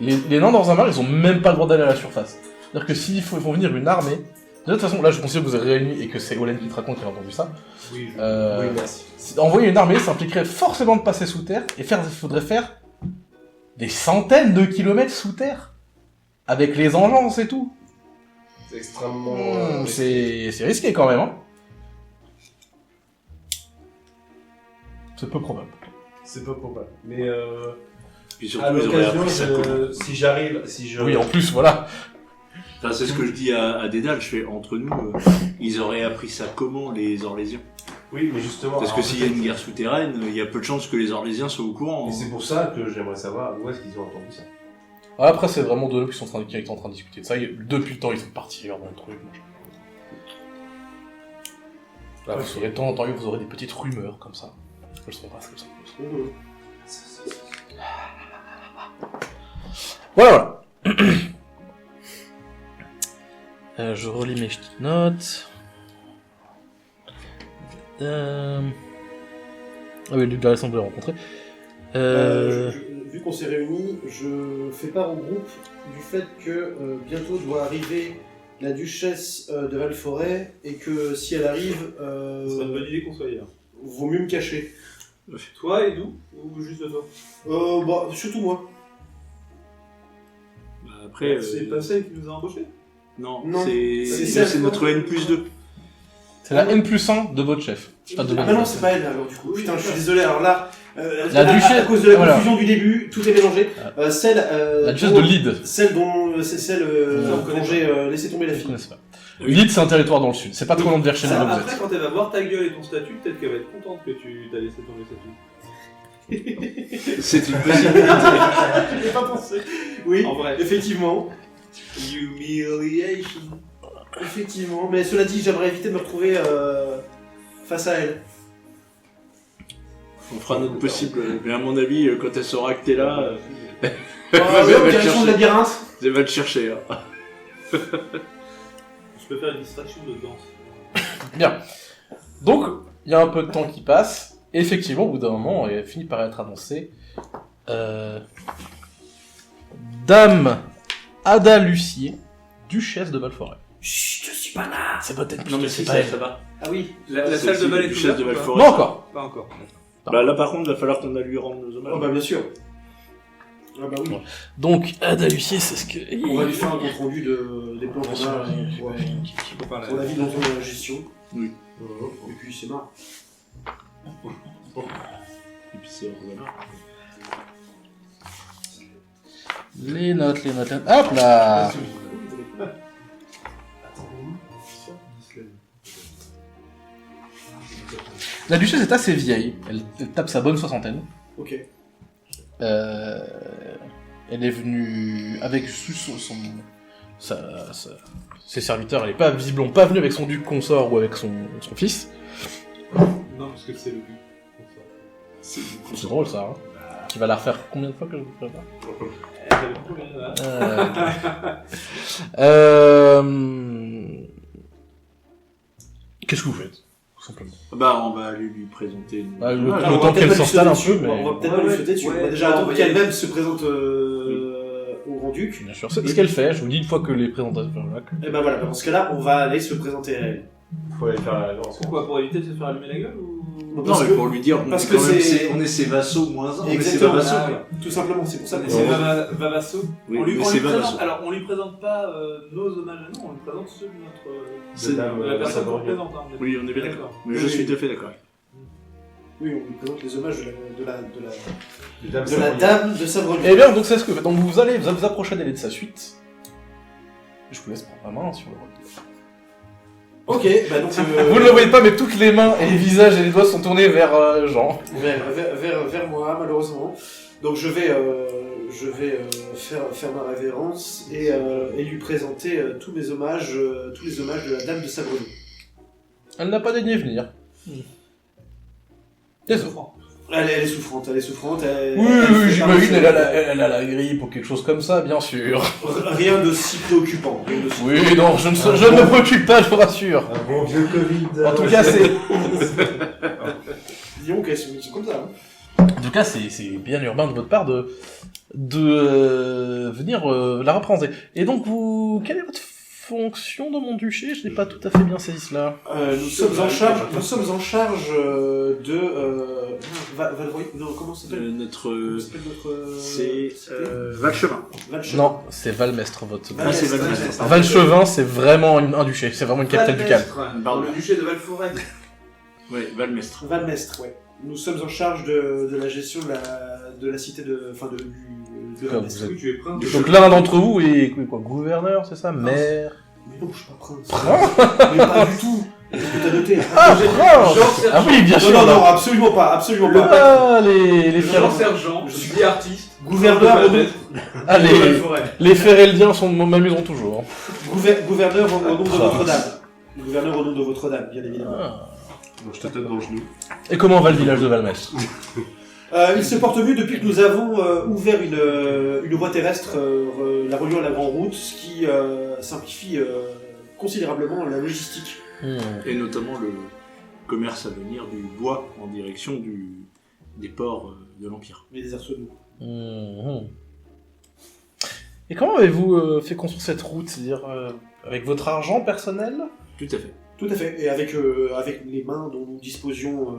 les nains d'Orzammar, ils ont même pas le droit d'aller à la surface. C'est-à-dire que s'ils font venir une armée, de toute façon, là je considère que vous avez réuni et que c'est Olen qui te raconte qui a entendu ça. Oui, Euh, oui, merci. Envoyer une armée, ça impliquerait forcément de passer sous terre et faudrait faire des centaines de kilomètres sous terre. Avec les engences et tout. C'est extrêmement. C'est risqué quand même, hein. C'est peu probable. C'est peu probable. Mais Puis à surtout, ils auraient l'occasion, appris ça comment. si j'arrive, si je. Oui, en plus, voilà. Enfin, c'est ce que je dis à Dédale, je fais entre nous, ils auraient appris ça comment, les Orlésiens? Oui, mais justement. Parce que alors, s'il y a une guerre souterraine, il y a peu de chances que les Orlésiens soient au courant. Et hein. c'est pour ça que j'aimerais savoir où est-ce qu'ils ont entendu ça. Après, c'est vraiment deux nobles qui sont en train de discuter de ça. Depuis le temps, ils sont partis dans le truc. Là, vous saurez de temps en temps, vous aurez des petites rumeurs comme ça. Elles seront pas comme ça. Voilà, voilà. Je relis mes petites notes. Ah oui, le duc de l'Assemblée rencontré. Vu qu'on s'est réunis, je fais part au groupe du fait que bientôt doit arriver la duchesse de Valforêt et que si elle arrive, Ce serait une bonne idée qu'on soit hier. vaut mieux me cacher. Toi et nous Ou juste toi Bah, surtout moi. Bah, après, C'est pas celle qui nous a embauchés non, Non, c'est c'est notre N+2. C'est la N+1 de votre chef. Pas de Ah bah non, c'est pas elle alors du coup. Putain, je suis désolé. Alors là, La duchesse- à cause de la voilà. confusion du début, tout est mélangé. Celle, La duchesse dont- de Lyd. Celle dont c'est celle on connaît dont j'ai laissé tomber la Je fille. connais pas. Lyd, c'est un territoire dans le sud. C'est pas trop loin de Verchères, là où vous Après, êtes. quand elle va voir ta gueule et ton statut, peut-être qu'elle va être contente que tu t'as laissé tomber le statut. C'est une possibilité. J'ai pas pensé. Oui, En vrai. effectivement. Humiliation. Effectivement. Mais cela dit, j'aimerais éviter de me retrouver face à elle. On fera notre possible. Mais à mon avis, quand elle saura que t'es là, Ah, elle ouais, va te direction chercher. de labyrinthe. Elle va te chercher. Hein. Je peux faire une distraction de danse. Bien. Donc, il y a un peu de temps qui passe, et effectivement, au bout d'un moment, elle finit par être annoncée. Dame Ada Lucier, duchesse de Valforêt. Chut, je suis pas là. C'est peut-être Non, mais c'est si, pas ça, elle. ça va. Ah oui. La C'est salle de aussi bal est duchesse ouverte de ou pas Valforêt. Non encore. Pas encore. Bah là, par contre, il va falloir qu'on a lui rendre nos hommages. Oh bah bien sûr. Ah bah oui. Donc, Ada Lucier, c'est ce que... On va lui faire un compte rendu des plans qu'on a pour la vie dont on a la gestion. Oui. Et puis c'est marrant. Et puis c'est voilà. Les notes... Hop là. La duchesse est assez vieille, elle tape sa bonne soixantaine. Ok. Elle est venue avec ses serviteurs, elle est pas visiblement pas venue avec son duc consort ou avec son fils. Non, parce que c'est le but. C'est drôle ça, hein. Tu vas la refaire combien de fois que je vous prépare Qu'est-ce que vous faites, tout simplement? Bah, on va aller lui présenter. Bah, le Alors, temps on va qu'elle peut-être pas s'installe lui un sauter peu, dessus. mais... On va peut-être pas lui sauter dessus. Ouais, On va déjà non, attendre mais- qu'elle-même se présente au Grand-Duc. Bien sûr, c'est ce qu'elle fait, je vous dis une fois que les présentations sont là. Et ben voilà, dans ce cas-là, on va aller se présenter à elle. Faut aller faire la danse. Pourquoi? Pour éviter de se faire allumer la gueule ou... Non, mais pour lui dire, parce on, que est quand même c'est- on est ses vassaux moins un. On est ses Exactement. vassaux. Ah, quoi. Tout simplement, c'est pour ça qu'on C'est va... Vavasso. Oui, on lui, mais on c'est lui présente, Vavasso. alors on lui présente pas nos hommages à nous, on lui présente ceux de notre... C'est- la personne qu'on Savoureux. présente. Hein, Oui, on est bien d'accord. Mais je Oui, suis oui. tout à fait d'accord. Oui, on lui présente les hommages Les dames de la Savoureux. dame de Saint-Breville. Eh bien, donc c'est ce que vous faites. Donc vous allez vous approcher d'elle et de sa suite. Je vous laisse prendre la main sur le rôle. Ok, bah donc... Vous ne le voyez pas, mais toutes les mains et les visages et les doigts sont tournés vers Jean. vers moi, malheureusement. Donc je vais faire ma révérence et lui présenter tous les hommages de la dame de Saint-Breville. Elle n'a pas daigné venir. Désolé. Elle est souffrante, elle est souffrante. Elle, Oui, elle fait j'imagine, partie- elle a la grippe ou quelque chose comme ça, bien sûr. Rien de si préoccupant. Rien de si- Oui, non, je ne me préoccupe pas, je vous rassure. Un bon vieux Covid. En tout cas, c'est... Disons qu'elles sont comme ça. Hein. En tout cas, c'est bien urbain de votre part de venir la représenter. Et donc, quelle est votre fonction dans mon duché? Je n'ai pas tout à fait bien saisi cela. Nous sommes en charge de... Valroy... Non, comment ça s'appelle Notre. Comment s'appelle notre... C'est cité Valchemin. Valchemin. Non, c'est Valmestre, votre... Ah, c'est Valmestre. Valchevin, c'est vraiment un duché, c'est vraiment une capitale ducale. Pardon. Le duché de Valforêt. Ouais, Valmestre. Valmestre, ouais. Nous sommes en charge de la gestion de la cité de... Enfin, de Comme Valmestre. vous êtes- Oui, tu es prince. Donc l'un d'entre vous est quoi, gouverneur, c'est ça? Maire? Mais non, je suis pas prince. Mais pas du tout. Qu'est-ce que t'as noté? Ah, prince! Ah oui, bien sûr! Non, non, non, absolument pas, absolument pas. Ah, les Jean-Sergent, je suis artiste. Gouverneur au nom, Ah, de Valforêt. les Féreldiens m'amuseront toujours. gouverneur au nom de Votre-Dame. Gouverneur au nom de Votre-Dame, bien évidemment. Ah. Donc je te tape dans le genou. Et comment va le village de Valmestre? Il se porte mieux depuis que nous avons ouvert une voie terrestre, la reliant à la grande route, ce qui simplifie considérablement la logistique. Et notamment le commerce à venir du bois en direction des ports de l'Empire. Mais des arsenaux. Et comment avez-vous fait construire cette route? C'est-à-dire avec votre argent personnel? Tout à fait. Tout à fait. Et avec les mains dont nous disposions...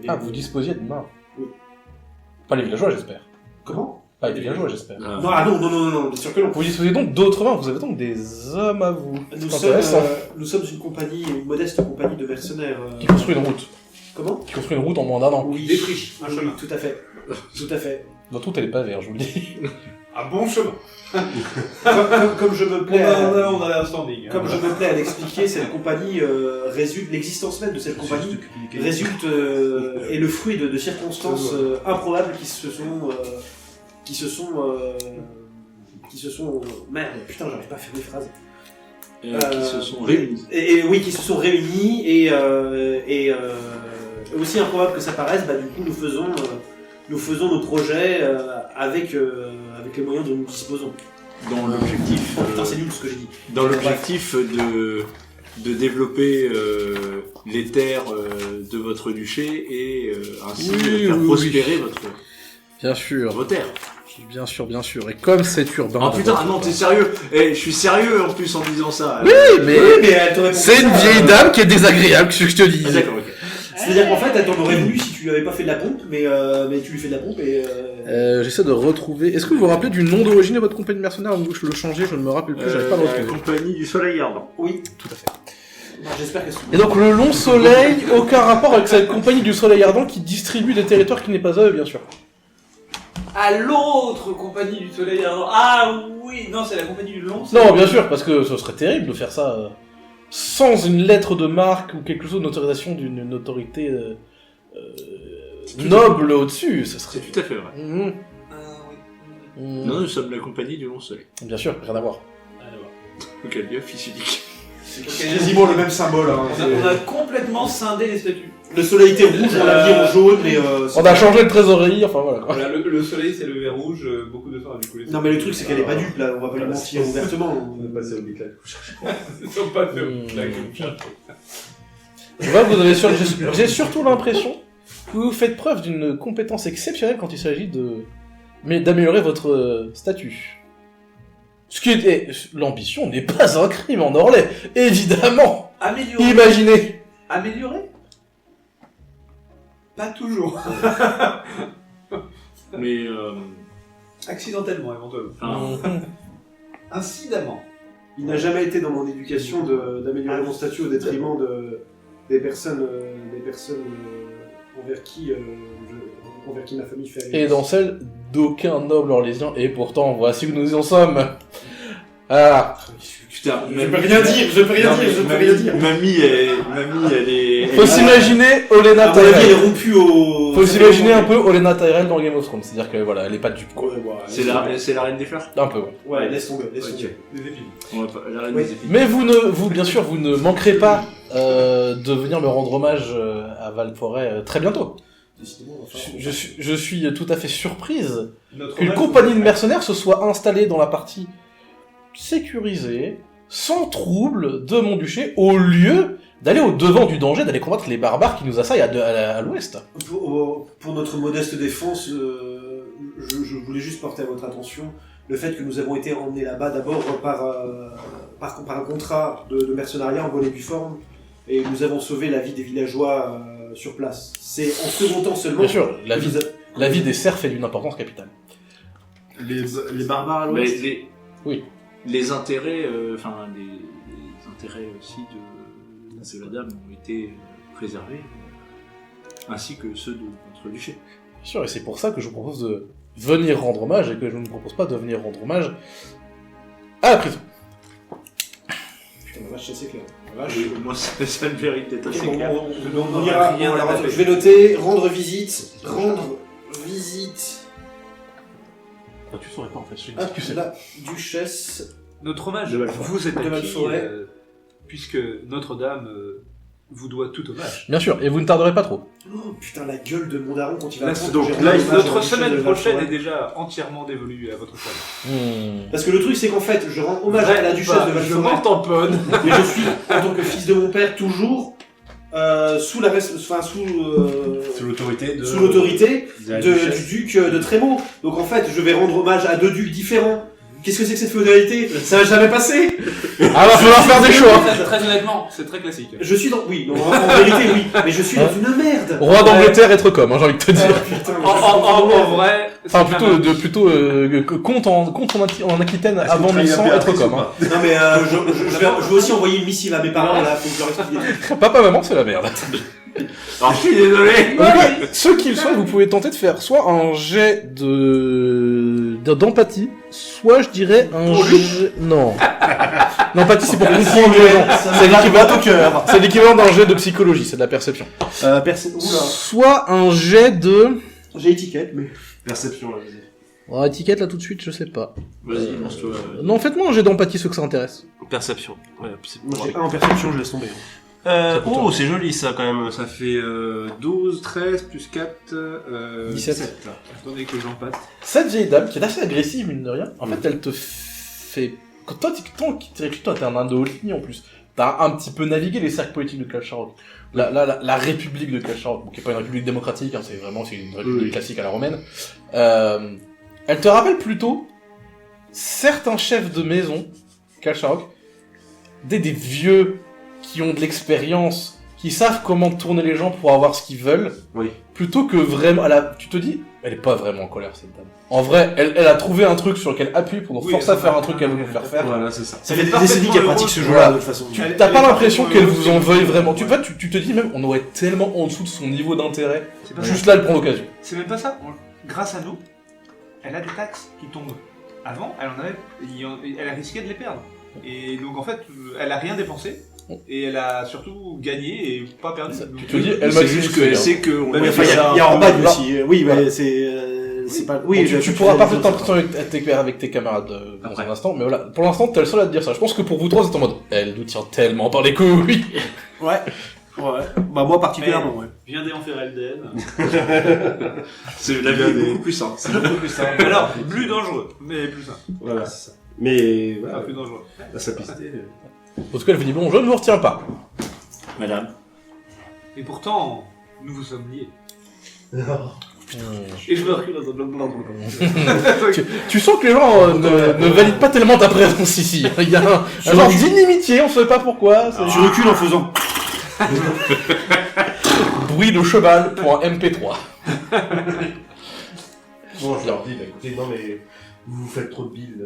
Ah, vous disposiez de mains? Oui. Pas les villageois, j'espère. Comment? Pas les villageois, j'espère. Ah. Non, bien sûr que non. Vous disposez donc d'autres mains, vous avez donc des hommes à vous. Nous C'est sommes, intéressant. nous sommes une modeste compagnie de mercenaires. Qui construit une route. Comment? Qui construit une route en moins d'un an. Oui, Défriche un oui, chemin. tout à fait. Tout à fait. Votre route, elle est pas verte, je vous le dis. un bon chemin. Comme je me plais à... On a un standing. Hein. Comme je me plais à l'expliquer, cette compagnie résulte, l'existence même de cette compagnie résulte est le fruit de circonstances improbables qui se sont merde, putain, j'arrive pas à faire mes phrases. Qui se sont réunis. Et oui, qui se sont réunis et aussi improbable que ça paraisse, bah du coup nous faisons nos projets avec les moyens dont nous disposons. Dans l'objectif. Putain, c'est nul ce que j'ai dit. Dans l'objectif de développer les terres de votre duché et ainsi faire prospérer vos terres. Bien sûr. Et comme c'est urbain... Oh putain, non, t'es sérieux? Je suis sérieux en plus en disant ça. Oui, mais elle t'aurait c'est une vieille dame qui est désagréable, ce que je te dis. D'accord, ok. C'est-à-dire qu'en fait, elle t'en aurait voulu si tu lui avais pas fait de la pompe, mais tu lui fais de la pompe et... J'essaie de retrouver... Est-ce que vous vous rappelez du nom d'origine de votre compagnie mercenaire? Ou je le changeais, je ne me rappelle plus, j'arrive pas à le La retrouver. compagnie du soleil ardent. Oui, Tout à fait. bon, j'espère que c'est... Et donc le long soleil, aucun rapport avec cette compagnie du soleil ardent qui distribue des territoires qui n'est pas à eux, bien sûr. À l'autre compagnie du soleil ardent. Ah oui, non, c'est la compagnie du long soleil. Non, bien sûr, parce que ce serait terrible de faire ça sans une lettre de marque ou quelque chose d'autorisation d'une autorité noble au-dessus. Ce serait... C'est tout à fait vrai. Mhm. Oui. Mhm. Non, nous sommes la compagnie du long soleil. Bien sûr, rien à voir. Auquel lieu, fils unique. C'est quasiment le même symbole. Hein. On a complètement scindé les statuts. Le soleil était rouge, on l'a mis en jaune, mais... On a changé de trésorerie, enfin voilà quoi. Voilà, le soleil c'est le vert rouge, beaucoup de temps a dû couler. Non mais le truc c'est qu'elle est pas dupe là, on va pas lui mentir ouvertement. On est passé au Biclac. Ce sont pas de Hmm. blagues. Je vois que vous avez j'ai surtout l'impression que vous faites preuve d'une compétence exceptionnelle quand il s'agit d'améliorer votre statut. Ce qui est... L'ambition n'est pas un crime en Orlais, évidemment. Améliorer. Imaginez. Améliorer. Pas toujours. Mais Accidentellement, éventuellement. enfin, Incidemment. Il n'a jamais été dans mon éducation d'améliorer mon statut au détriment des personnes envers qui ma famille fait Et dans celle d'aucun noble orlésien, et pourtant, voici où nous en sommes. Ah, putain, Je peux rien dire. Mamie, elle est... faut s'imaginer Olenna À mon avis, elle est Tyrell. rompue au... Faut s'imaginer un peu Olenna Tyrell dans Game of Thrones, c'est-à-dire que voilà, elle est pas dupe quoi. C'est la reine des fleurs. Un peu, ouais. Ouais, laisse tomber. Ok. Des épines. On va pas... La reine Oui. des épines. Mais bien sûr, vous ne manquerez pas de venir me rendre hommage à Valforêt très bientôt. Décidément, enfin, Je suis tout à fait surprise Notre qu'une hommage, compagnie de mercenaires se soit installée dans la partie sécurisée, sans trouble de mon duché, au lieu d'aller au devant du danger, d'aller combattre les barbares qui nous assaillent à l'ouest. Pour notre modeste défense, je voulais juste porter à votre attention le fait que nous avons été emmenés là-bas d'abord par un contrat de mercenariat en bonne et due forme, et nous avons sauvé la vie des villageois sur place. C'est en second temps seulement... Bien sûr, que nous a- la vie des serfs est d'une importance capitale. Les barbares à Mais l'ouest. les... Les intérêts, les intérêts aussi de la dame ont été préservés, ainsi que ceux de notre duché. Bien sûr, et c'est pour ça que je vous propose de venir rendre hommage, et que je ne propose pas de venir rendre hommage à la prison. Putain, la vache, c'est clair. Moi, ça le mérite d'être assez Bon, clair. on ira. Bon, alors, attends, je vais noter rendre visite. Tu saurais pas en fait, je Ah, la duchesse. Notre hommage, De Valforêt. vous êtes De acquis, Valforêt. puisque Notre-Dame vous doit tout hommage. Bien sûr, et vous ne tarderez pas trop. Oh putain, la gueule de mon daron quand il va Là, apprendre donc, que j'ai là, rendu hommage à la notre duchesse semaine de prochaine Valforêt. est déjà entièrement dévolue à votre famille. Parce que le truc, c'est qu'en fait, je rends hommage à la duchesse de Je Valforêt, m'en tamponne. mais je suis, en tant que fils de mon père, toujours sous l'autorité de... sous l'autorité de la du duchesse. duc de Trémaux. Donc en fait, je vais rendre hommage à deux ducs différents. Qu'est-ce que c'est que cette féodalité? Ça va jamais passer. Ah, va falloir faire des choix. Très honnêtement, c'est très classique. Je suis dans... Oui, non, en vérité, oui. Mais je suis dans une merde. Roi d'Angleterre, être comme, hein, j'ai envie de te dire. Putain, En vrai, Plutôt compte en Aquitaine Est-ce que avant tu trahis 1100, être l'impératrice comme. ou Hein. pas Non mais je vais aussi envoyer une missive à mes parents là, faut que je leur explique des trucs. Papa, maman, c'est la merde. Alors, je suis désolé. En tout cas, ceux qui le souhaitent, vous pouvez tenter de faire soit un jet d'empathie, soit je dirais un jet... Non. L'empathie, c'est pour comprendre les gens. C'est l'équivalent d'un jet de psychologie, c'est de la perception. Oula. Soit un jet de... J'ai étiquette, mais. Perception, là, vas-y. Oh, étiquette, là, tout de suite, je sais pas. Vas-y, lance-toi. Non, faites-moi un jet d'empathie, ceux que ça intéresse. Perception. Ouais, Moi, j'ai 1 en perception, je laisse tomber. Oh, c'est joli ça quand même. Ça fait 12, 13, plus 4, 17. là. Attendez que j'en passe. Cette vieille dame, qui est assez agressive, mine de rien, en fait, elle te fait... Quand toi, t'es un Indo haute ligne en plus. T'as un petit peu navigué les cercles politiques de Kalsharok. La République de Kalsharok, bon, qui est pas une république démocratique, hein, c'est une république classique à la romaine. Elle te rappelle plutôt certains chefs de maison, Kalsharok, des vieux qui ont de l'expérience, qui savent comment tourner les gens pour avoir ce qu'ils veulent, Oui. plutôt que vraiment... tu te dis, elle est pas vraiment en colère, cette dame. En vrai, elle a trouvé un truc sur lequel appuyer pour nous forcer à faire un truc qu'elle veut nous faire faire. Voilà, c'est ça. Ça fait des décennies qu'elle pratique ce jeu-là, de toute façon. T'as pas l'impression qu'elle vous en veuille vraiment. Tu te dis même, on aurait tellement en dessous de son niveau d'intérêt. C'est pas Juste là, elle prend l'occasion. C'est même pas ça. Grâce à nous, elle a des taxes qui tombent. Avant, elle a risqué de les perdre. Et donc en fait, elle a rien dépensé. Et elle a surtout gagné et pas perdu. Tu te dis, elle m'a C'est juste qu'elle sait qu'on Il va faire y ça. a en bas aussi. Oui, mais c'est pas. Oui, tu pourras parfaitement avec tes camarades dans un instant, mais voilà. Pour l'instant, t'es le seul à te dire ça. Je pense que pour vous trois, c'est en mode, elle nous tient tellement par les couilles. Ouais. Bah moi particulièrement, ouais. Viens déenferrer Elden. C'est la vie beaucoup plus simple. C'est beaucoup plus simple. Alors, plus dangereux, mais plus simple. Voilà, c'est ça. Mais Enfin, voilà, plus dangereux. la simplicité. En tout cas, elle vous dit, bon, je ne vous retiens pas. Madame. Et pourtant, nous vous sommes liés. Et je me recule dans un blanc. Tu sens que les gens ne valident pas tellement ta présence ici. Il y a un genre d'inimitié, on sait pas pourquoi. Tu recules en faisant. Bruit de cheval pour un MP3. Bon, je leur dis, bah écoutez, non mais vous vous faites trop de billes.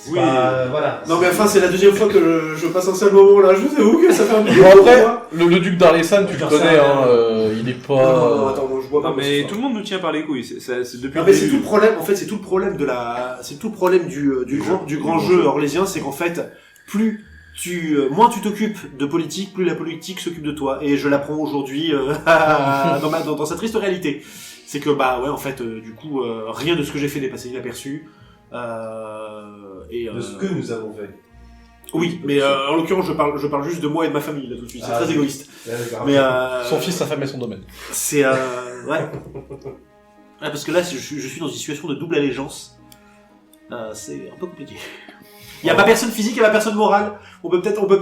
Oui. Voilà. Non mais enfin c'est la deuxième fois que je passe un seul moment là, je vous avoue que ça fait un peu Bon après, le duc d'Arlesan, tu le connais, hein, il est pas... Non, attends, non, je bois pas. Non, mais tout le monde nous tient par les couilles. C'est depuis Non mais c'est tout le problème, en fait c'est tout le problème c'est tout le problème du grand jeu orlésien, c'est qu'en fait, moins tu t'occupes de politique, plus la politique s'occupe de toi. Et je l'apprends aujourd'hui dans sa triste réalité. C'est que bah ouais en fait du coup rien de ce que j'ai fait n'est passé inaperçu. De ce que nous avons fait. Oui, mais en l'occurrence je parle juste de moi et de ma famille là tout de suite. C'est très égoïste. Mais son fils, sa femme et son domaine. c'est ouais. Ouais, parce que là je suis dans une situation de double allégeance. C'est un peu compliqué. Il y a pas personne physique, il y a pas personne morale. On peut peut-être enfin,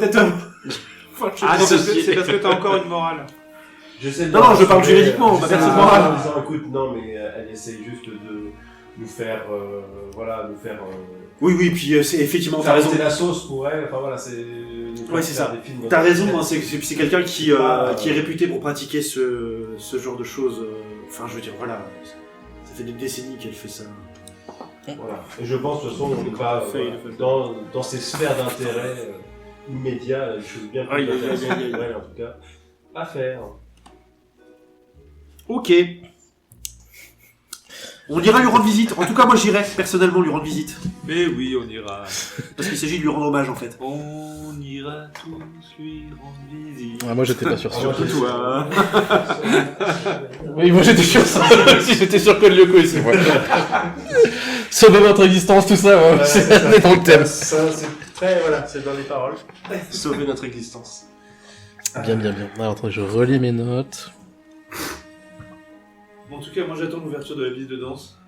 c'est parce que t'as encore une morale. Non, je parle juridiquement, pas personne morale. En disant, écoute, non, mais elle essaye juste de nous faire, Oui, puis c'est effectivement, t'as faire raison. rester la sauce pour elle, enfin voilà, c'est... Ouais, c'est ça. des films T'as dans- raison, hein, c'est quelqu'un qui est réputé pour pratiquer ce genre de choses. Enfin, je veux dire, voilà, ça fait des décennies qu'elle fait ça. Voilà. Et je pense, de toute façon, on n'est pas dans ces sphères d'intérêt immédiats, je veux bien plus Aïe, aïe, intéressant aïe, aïe, pour elle, en tout cas, à faire. Ok. On ira lui rendre visite. En tout cas, moi j'irai personnellement lui rendre visite. Mais oui, on ira. Parce qu'il s'agit de lui rendre hommage en fait. On ira tous lui rendre visite. Ouais, moi j'étais pas sûr. Surtout toi. Oui, moi j'étais sûr ça. Si j'étais sûr que le Lyoko ici, moi. Sauver votre existence, tout ça, ouais, c'est dans le thème. Ça, c'est très, voilà, c'est dans les paroles. Sauver notre existence. Bien. Alors attends, je relis mes notes. Bon, en tout cas, moi j'attends l'ouverture de la piste de danse.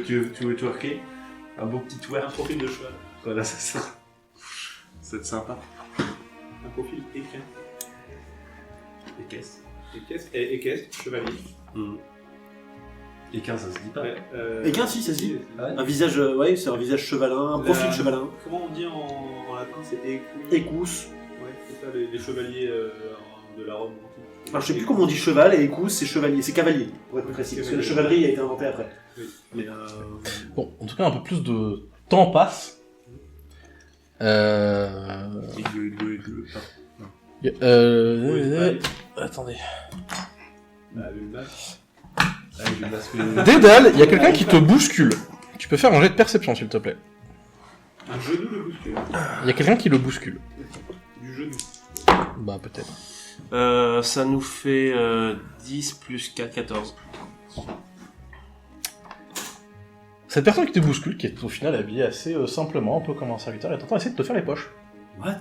Tu veux twerker? Un beau petit Un twerk. profil de cheval. Voilà, c'est ça. C'est sympa. Un profil équin. Équestre. Équestre, chevalier. Et 15, ça se dit pas. Ouais, Et qu'un si, ça se dit. Ouais. Un visage, ouais, c'est un visage chevalin, un profil chevalin. Comment on dit en latin? C'est écus. Écousse. Ouais, c'est ça, les chevaliers de la Rome antique. Alors je sais plus comment on dit cheval et écousse, c'est chevalier, c'est cavalier, pour être plus précis. Parce que la chevalerie a été inventée après. Oui. Mais Bon, en tout cas, un peu plus de temps passe. Attendez. Vu le masque. Vu le masque. Dédale, il y a quelqu'un qui te bouscule. Tu peux faire un jet de perception, s'il te plaît. Un genou le bouscule. Il y a quelqu'un qui le bouscule. Du genou. Bah, peut-être. Ça nous fait 10 plus 4, 14. Cette personne qui te bouscule, qui est au final habillée assez simplement, un peu comme un serviteur, est en train d'essayer de te faire les poches. What?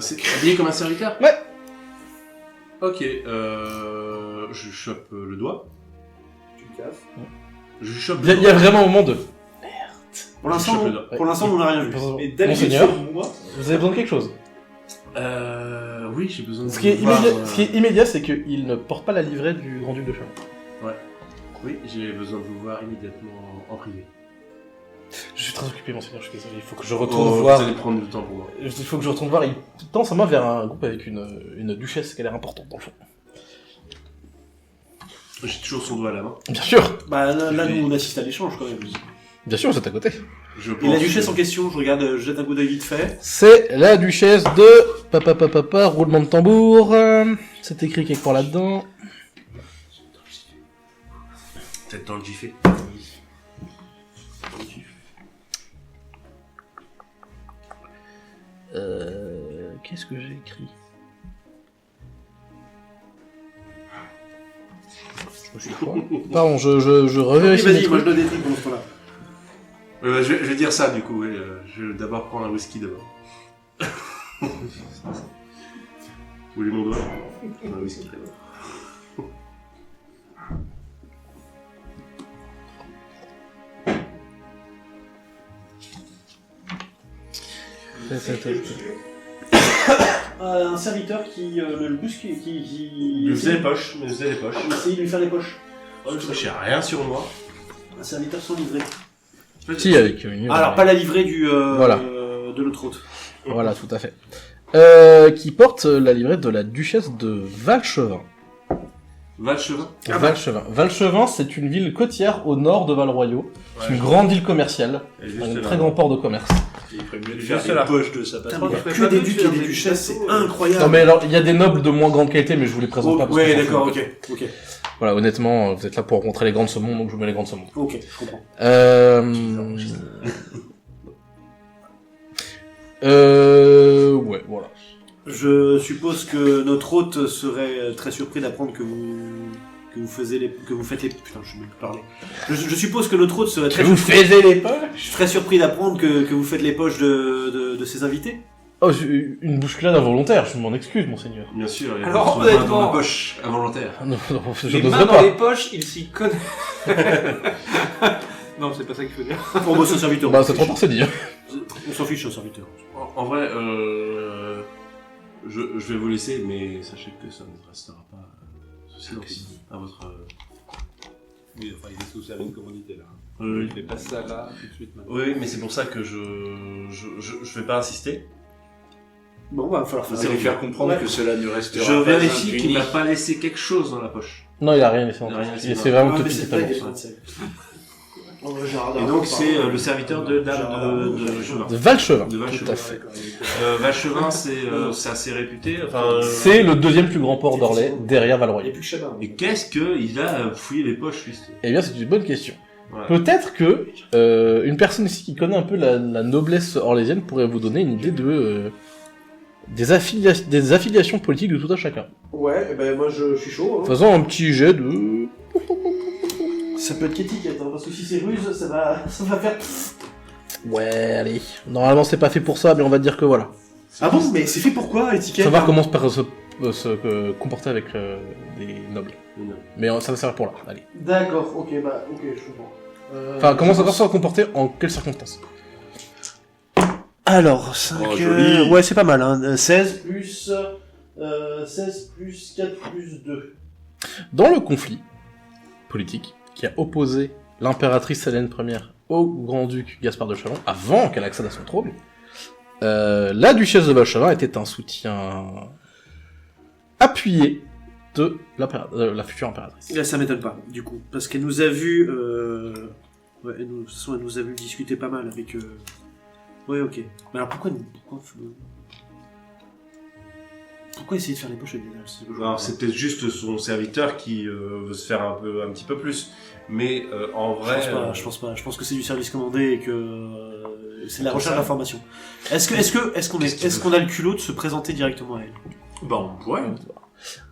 C'est habillé comme un serviteur? Ouais. Ok, je chope le doigt. Tu le casses. Je chope Il y a vraiment un moment de... Pour l'instant, on n'a rien vu. Mais d'habitude, Monseigneur, sur moi, vous avez besoin de quelque chose. Oui, j'ai besoin de Ce qui est voir, immédiat, ce qui est immédiat, c'est qu'il ne porte pas la livrée du Grand-Duc de Chalon. Oui, j'ai besoin de vous voir immédiatement en privé. Je suis très occupé, monseigneur, je suis désolé. Il faut que je retourne Vous voir... allez prendre du temps pour moi. Il faut que je retourne voir. Il tend sa main vers un groupe avec une duchesse qui a l'air importante, dans le fond. J'ai toujours son doigt à la main. Bien sûr. Bah là, nous on assiste à l'échange quand même. Bien sûr, c'est à côté. Je Et pense la duchesse que- en question, je regarde, je jette un coup d'œil vite fait. C'est la duchesse de... Papa, roulement de tambour. C'est écrit quelque part là-dedans. Peut-être dans le jiffé. Qu'est-ce que j'ai écrit? Je me suis foiré. Pardon, je revérifie mes Vas-y, moi je trucs. donne des trucs pendant ce temps-là. Je vais dire ça du coup, oui. Je vais d'abord prendre un whisky d'abord. Vous voulez mon doigt? Un whisky d'abord. Un serviteur qui le bouscule, qui... Je faisais les poches, mais je faisais les poches. Essayez de lui faire les poches. J'ai rien sur moi. Un serviteur sans livret. Si, avec une... Alors pas la livrée du Voilà. de l'autre hôte. Voilà, tout à fait. Qui porte la livrée de la duchesse de Valchevin. Valchevin. Valchevin. Valchevin, c'est une ville côtière au nord de Val-Royaux. C'est une grande île commerciale, Elle est juste un là. très grand port de commerce. Il ferait mieux de Juste faire là. les poches de sa Putain, patronne. mais il y a ferait que pas des mieux de ducs et faire des des duchesses, c'est bateaux, incroyable. Non mais alors, il y a des nobles de moins grande qualité, mais je vous les présente pas parce que Ouais, je m'en d'accord, fous. ok. Voilà, honnêtement, vous êtes là pour rencontrer les grands de ce monde, donc je vous mets les grands de ce monde. Ok, je comprends. Ouais, voilà. Je suppose que notre hôte serait très surpris d'apprendre que vous faites les... Putain, je ne peux plus parler. Je suppose que notre hôte serait très les poches? très surpris d'apprendre que vous faites les poches de ses invités. Oh, une bousculade involontaire, je m'en excuse, monseigneur. Bien sûr, il y a Alors, son doigt honnêtement- dans ma poche involontaire. Non, je les n'oserais mains dans pas. les poches, il s'y connaît. Non, c'est pas ça qu'il faut dire. Pour moi, c'est un serviteur. Bah, c'est trop tard, c'est dit. On s'en fiche, c'est un serviteur. En vrai, je vais vous laisser, mais sachez que ça ne restera pas souci à votre... Oui, enfin, il est sous service de commodité là. Oui, Il fait pas ça là, tout de suite maintenant. oui, mais c'est pour ça que je vais pas insister. Bon, va falloir Vous faire allez ça. faire comprendre que cela ne restera Je pas vérifie qu'il impuni. m'a pas laissé quelque chose dans la poche. Non, il a rien laissé en Il a rien fait. laissé Il dans- c'est vraiment Ah, que mais petit c'est vrai, il y a talent. pas de sel. Et donc c'est le serviteur de Dame de Chevin. De Valchevin, De Valchevin. tout à fait. Valchevin, c'est assez réputé. Enfin, C'est le deuxième plus grand port d'Orlais, derrière Il n'y a Val-Royaux. plus que Chabin. et qu'est-ce qu'il a fouillé les poches, lui Eh bien, c'est une bonne question. Voilà. Peut-être que une personne ici qui connaît un peu la noblesse orlésienne pourrait vous donner une idée de des affiliations politiques de tout un chacun. Ouais, et ben moi je suis chaud. Hein. Faisons un petit jet de... Ça peut être étiquette, hein, parce que si c'est ruse, ça va faire... Ouais, allez. Normalement, c'est pas fait pour ça, mais on va dire que voilà. Ah bon, mais c'est fait pourquoi, l'étiquette? Savoir comment se comporter avec des nobles. Non. Mais ça va servir pour là, allez. D'accord, ok, je comprends. Enfin, comment ça va se comporter, en quelles circonstances? Alors, 5... Oh, joli. ouais, c'est pas mal, hein. 16 plus 4 plus 2. Dans le conflit politique qui a opposé l'impératrice Hélène Ier au grand-duc Gaspard de Chalon, avant qu'elle accède à son trône, la duchesse de Valchevin était un soutien appuyé de la future impératrice. Là, ça m'étonne pas, du coup, parce qu'elle nous a vu... Ouais, de toute façon, elle nous a vu discuter pas mal avec... Ouais, ok. Mais alors pourquoi Pourquoi essayer de faire les poches avec des dalles? C'est Alors, c'est peut-être juste son serviteur qui veut se faire un petit peu plus. Mais en vrai... Je pense pas. Je pense que c'est du service commandé et que c'est la Pour recherche ça. d'informations. Est-ce qu'on a le culot de se présenter directement à elle? Bah, on pourrait.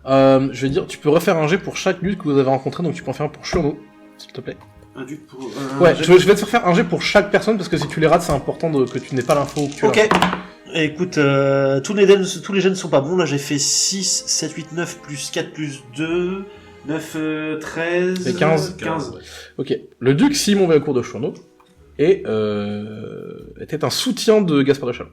Je vais dire, tu peux refaire un jet pour chaque duc que vous avez rencontré, donc tu peux en faire un pour Shurno, s'il te plaît. Un duc pour... Ouais, je vais te faire un jet pour chaque personne, parce que si tu les rates, c'est important que tu n'aies pas l'info que tu as. Ok. Écoute, tous les jets ne sont pas bons. Là, j'ai fait 6, 7, 8, 9, plus 4, plus 2, 9, 13... Et 15. 15. Ok. Le duc Simon Vélacourt de Shurno était un soutien de Gaspard de Chalon.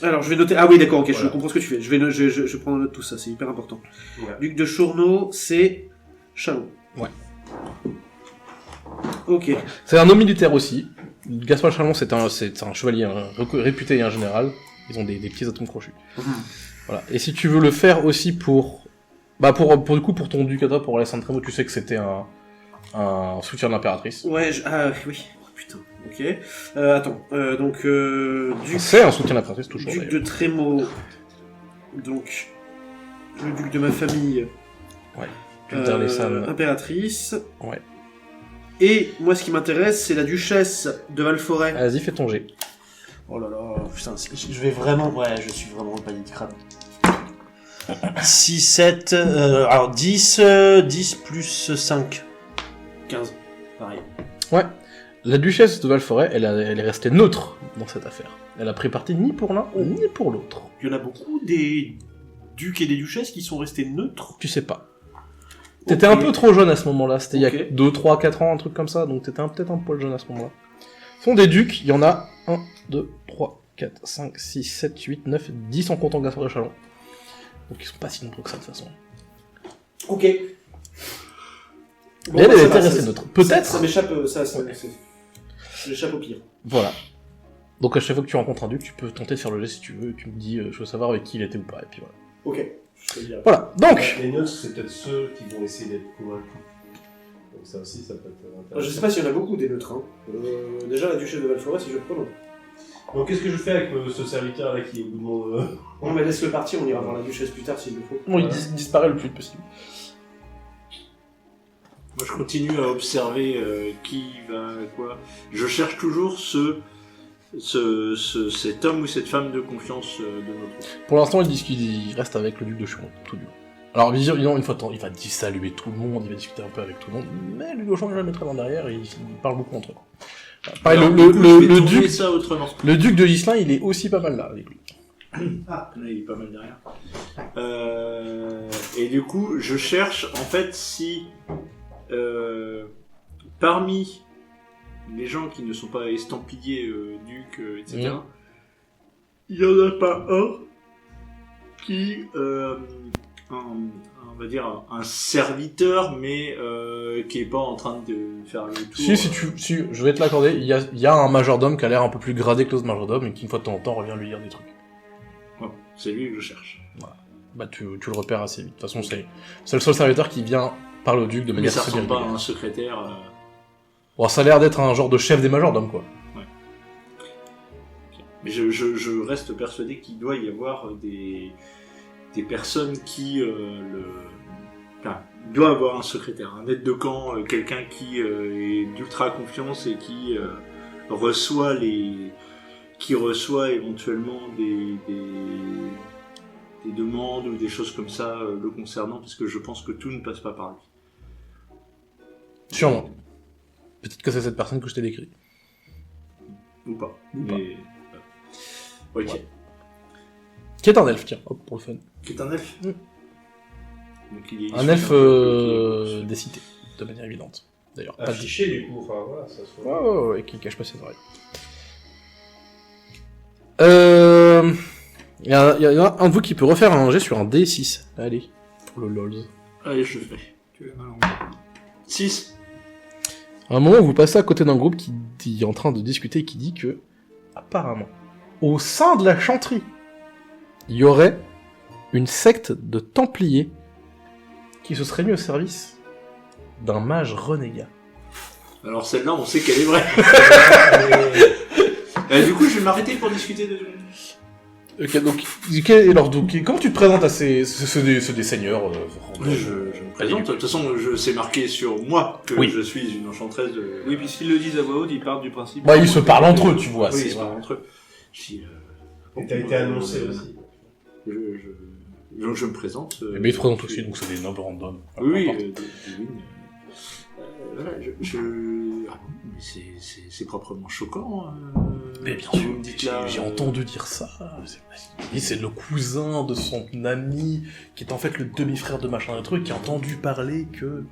Alors, je vais noter... Ah oui, d'accord, ok, Voilà. je comprends ce que tu fais. Je prends en note tout ça, c'est hyper important. Ouais. Duc de Chourneau, c'est Chalon. Ouais. Ok. C'est un homme militaire aussi. Gaspard de Chalon, c'est un chevalier réputé et un général. Ils ont des petits atomes crochus. Voilà. Et si tu veux le faire aussi pour du coup, pour ton duc à toi, pour Alessandro Tremo, tu sais que c'était un soutien de l'impératrice. Ouais, oui. Oh, putain, ok. Attends, donc, duc... C'est un soutien de l'impératrice, toujours. Duc d'ailleurs. de Trémaux, donc le duc de ma famille, Duc d'Arlesane. impératrice. Ouais. Et moi, ce qui m'intéresse, c'est la duchesse de Valforêt. Vas-y, fais ton jet. Oh là là, putain, je vais vraiment... Ouais, je suis vraiment le panier de crâne. 6, 7... alors 10 plus 5. 15, pareil. Ouais. La duchesse de Valforêt, elle est restée neutre dans cette affaire. Elle a pris parti ni pour l'un ni pour l'autre. Il y en a beaucoup des ducs et des duchesses qui sont restés neutres. Tu sais pas. T'étais un peu trop jeune à ce moment-là, c'était il y a Ok. 2, 3, 4 ans, un truc comme ça, donc t'étais peut-être un poil jeune à ce moment-là. Ce sont des ducs, il y en a 1, 2, 3, 4, 5, 6, 7, 8, 9, 10 en comptant Gaspard de Chalon. Donc ils sont pas si nombreux que ça de toute façon. Ok. Mais elle était restée neutre. Peut-être. Ça m'échappe, j'échappe au pire. Voilà. Donc à chaque fois que tu rencontres un duc, tu peux tenter de faire le jet si tu veux, et tu me dis, je veux savoir avec qui il était ou pas, et puis voilà. Ok. Je te dirai. Voilà, donc Les neutres, c'est peut-être ceux qui vont essayer d'être convaincus. Donc ça aussi, ça peut être intéressant. Je sais pas s'il y en a beaucoup des neutres. Hein. Déjà, la duchesse de Valforêt, si je prends. Donc qu'est-ce que je fais avec ce serviteur-là qui est au bout de mon... On mais laisse-le partir, on ira voir la duchesse plus tard s'il le faut. bon, il disparaît le plus vite possible. Moi, je continue à observer qui va quoi. Je cherche toujours cet homme ou cette femme de confiance de notre. Pour l'instant, ils disent qu'il reste avec le duc de Chauron, tout du long. Alors, évidemment, une fois de temps, il va saluer tout le monde, il va discuter un peu avec tout le monde, mais le duc de Chauron est jamais très loin derrière et ils parlent beaucoup entre eux. Pareil, Alors, le du coup, je vais tourner duc, ça autrement. le duc de Ghislain, il est aussi pas mal là avec lui. Ah, là, il est pas mal derrière. Et du coup, je cherche en fait si parmi les gens qui ne sont pas estampillés duc, etc. Il y en a pas un qui, on va dire un serviteur, mais qui est pas en train de faire le tour. Si, je vais te l'accorder, il y a un majordome qui a l'air un peu plus gradé que l'autre majordome et qui, une fois de temps en temps, revient lui dire des trucs. Ouais, c'est lui que je cherche. Bah, tu le repères assez vite. De toute façon, c'est le seul serviteur qui vient parler au duc de Mais manière ça très ressemble pas à régulière. un secrétaire. Bon, ça a l'air d'être un genre de chef des majordomes, quoi. Mais je reste persuadé qu'il doit y avoir des personnes qui enfin, il doit avoir un secrétaire, un aide de camp, quelqu'un qui est d'ultra confiance et qui reçoit éventuellement des demandes ou des choses comme ça le concernant, parce que je pense que tout ne passe pas par lui. Sûrement. Peut-être que c'est cette personne que je t'ai décrit. Ou pas. Ou pas. Mais, ok. Ouais. Qui est un elfe, tiens, hop, pour le fun. Qui est un elfe. Mm. Donc, il est Un issu elfe d'un- des cités, de manière évidente. D'ailleurs, pas Affiché du coup, enfin voilà, ça se voit. Ouais, qui cache pas ses oreilles. Il y en a un de vous qui peut refaire un jet sur un D6. Allez, pour le LOLs. Allez, je le fais. 6. À un moment, vous passez à côté d'un groupe qui est en train de discuter et qui dit que, apparemment, au sein de la chanterie, il y aurait une secte de Templiers qui se serait mis au service d'un mage renégat. Alors celle-là, on sait qu'elle est vraie. Du coup, je vais m'arrêter pour discuter de... Ok, donc, alors, comment tu te présentes à ces des seigneurs Je me présente. De toute façon, c'est marqué sur moi que je suis une enchanteresse de... Oui, puisqu'ils le disent à voix haute, ils partent du principe... Bah, ils se parlent entre eux, tu vois. Oui, ils se parlent entre eux. Et t'as été annoncé aussi. Donc je me présente. Mais ils te présentent aussi, donc c'est des nobles random. Oui, voilà, mais c'est proprement choquant. Mais bien sûr, j'ai entendu dire ça. C'est le cousin de son ami, qui est en fait le demi-frère de machin de truc, qui a entendu parler que...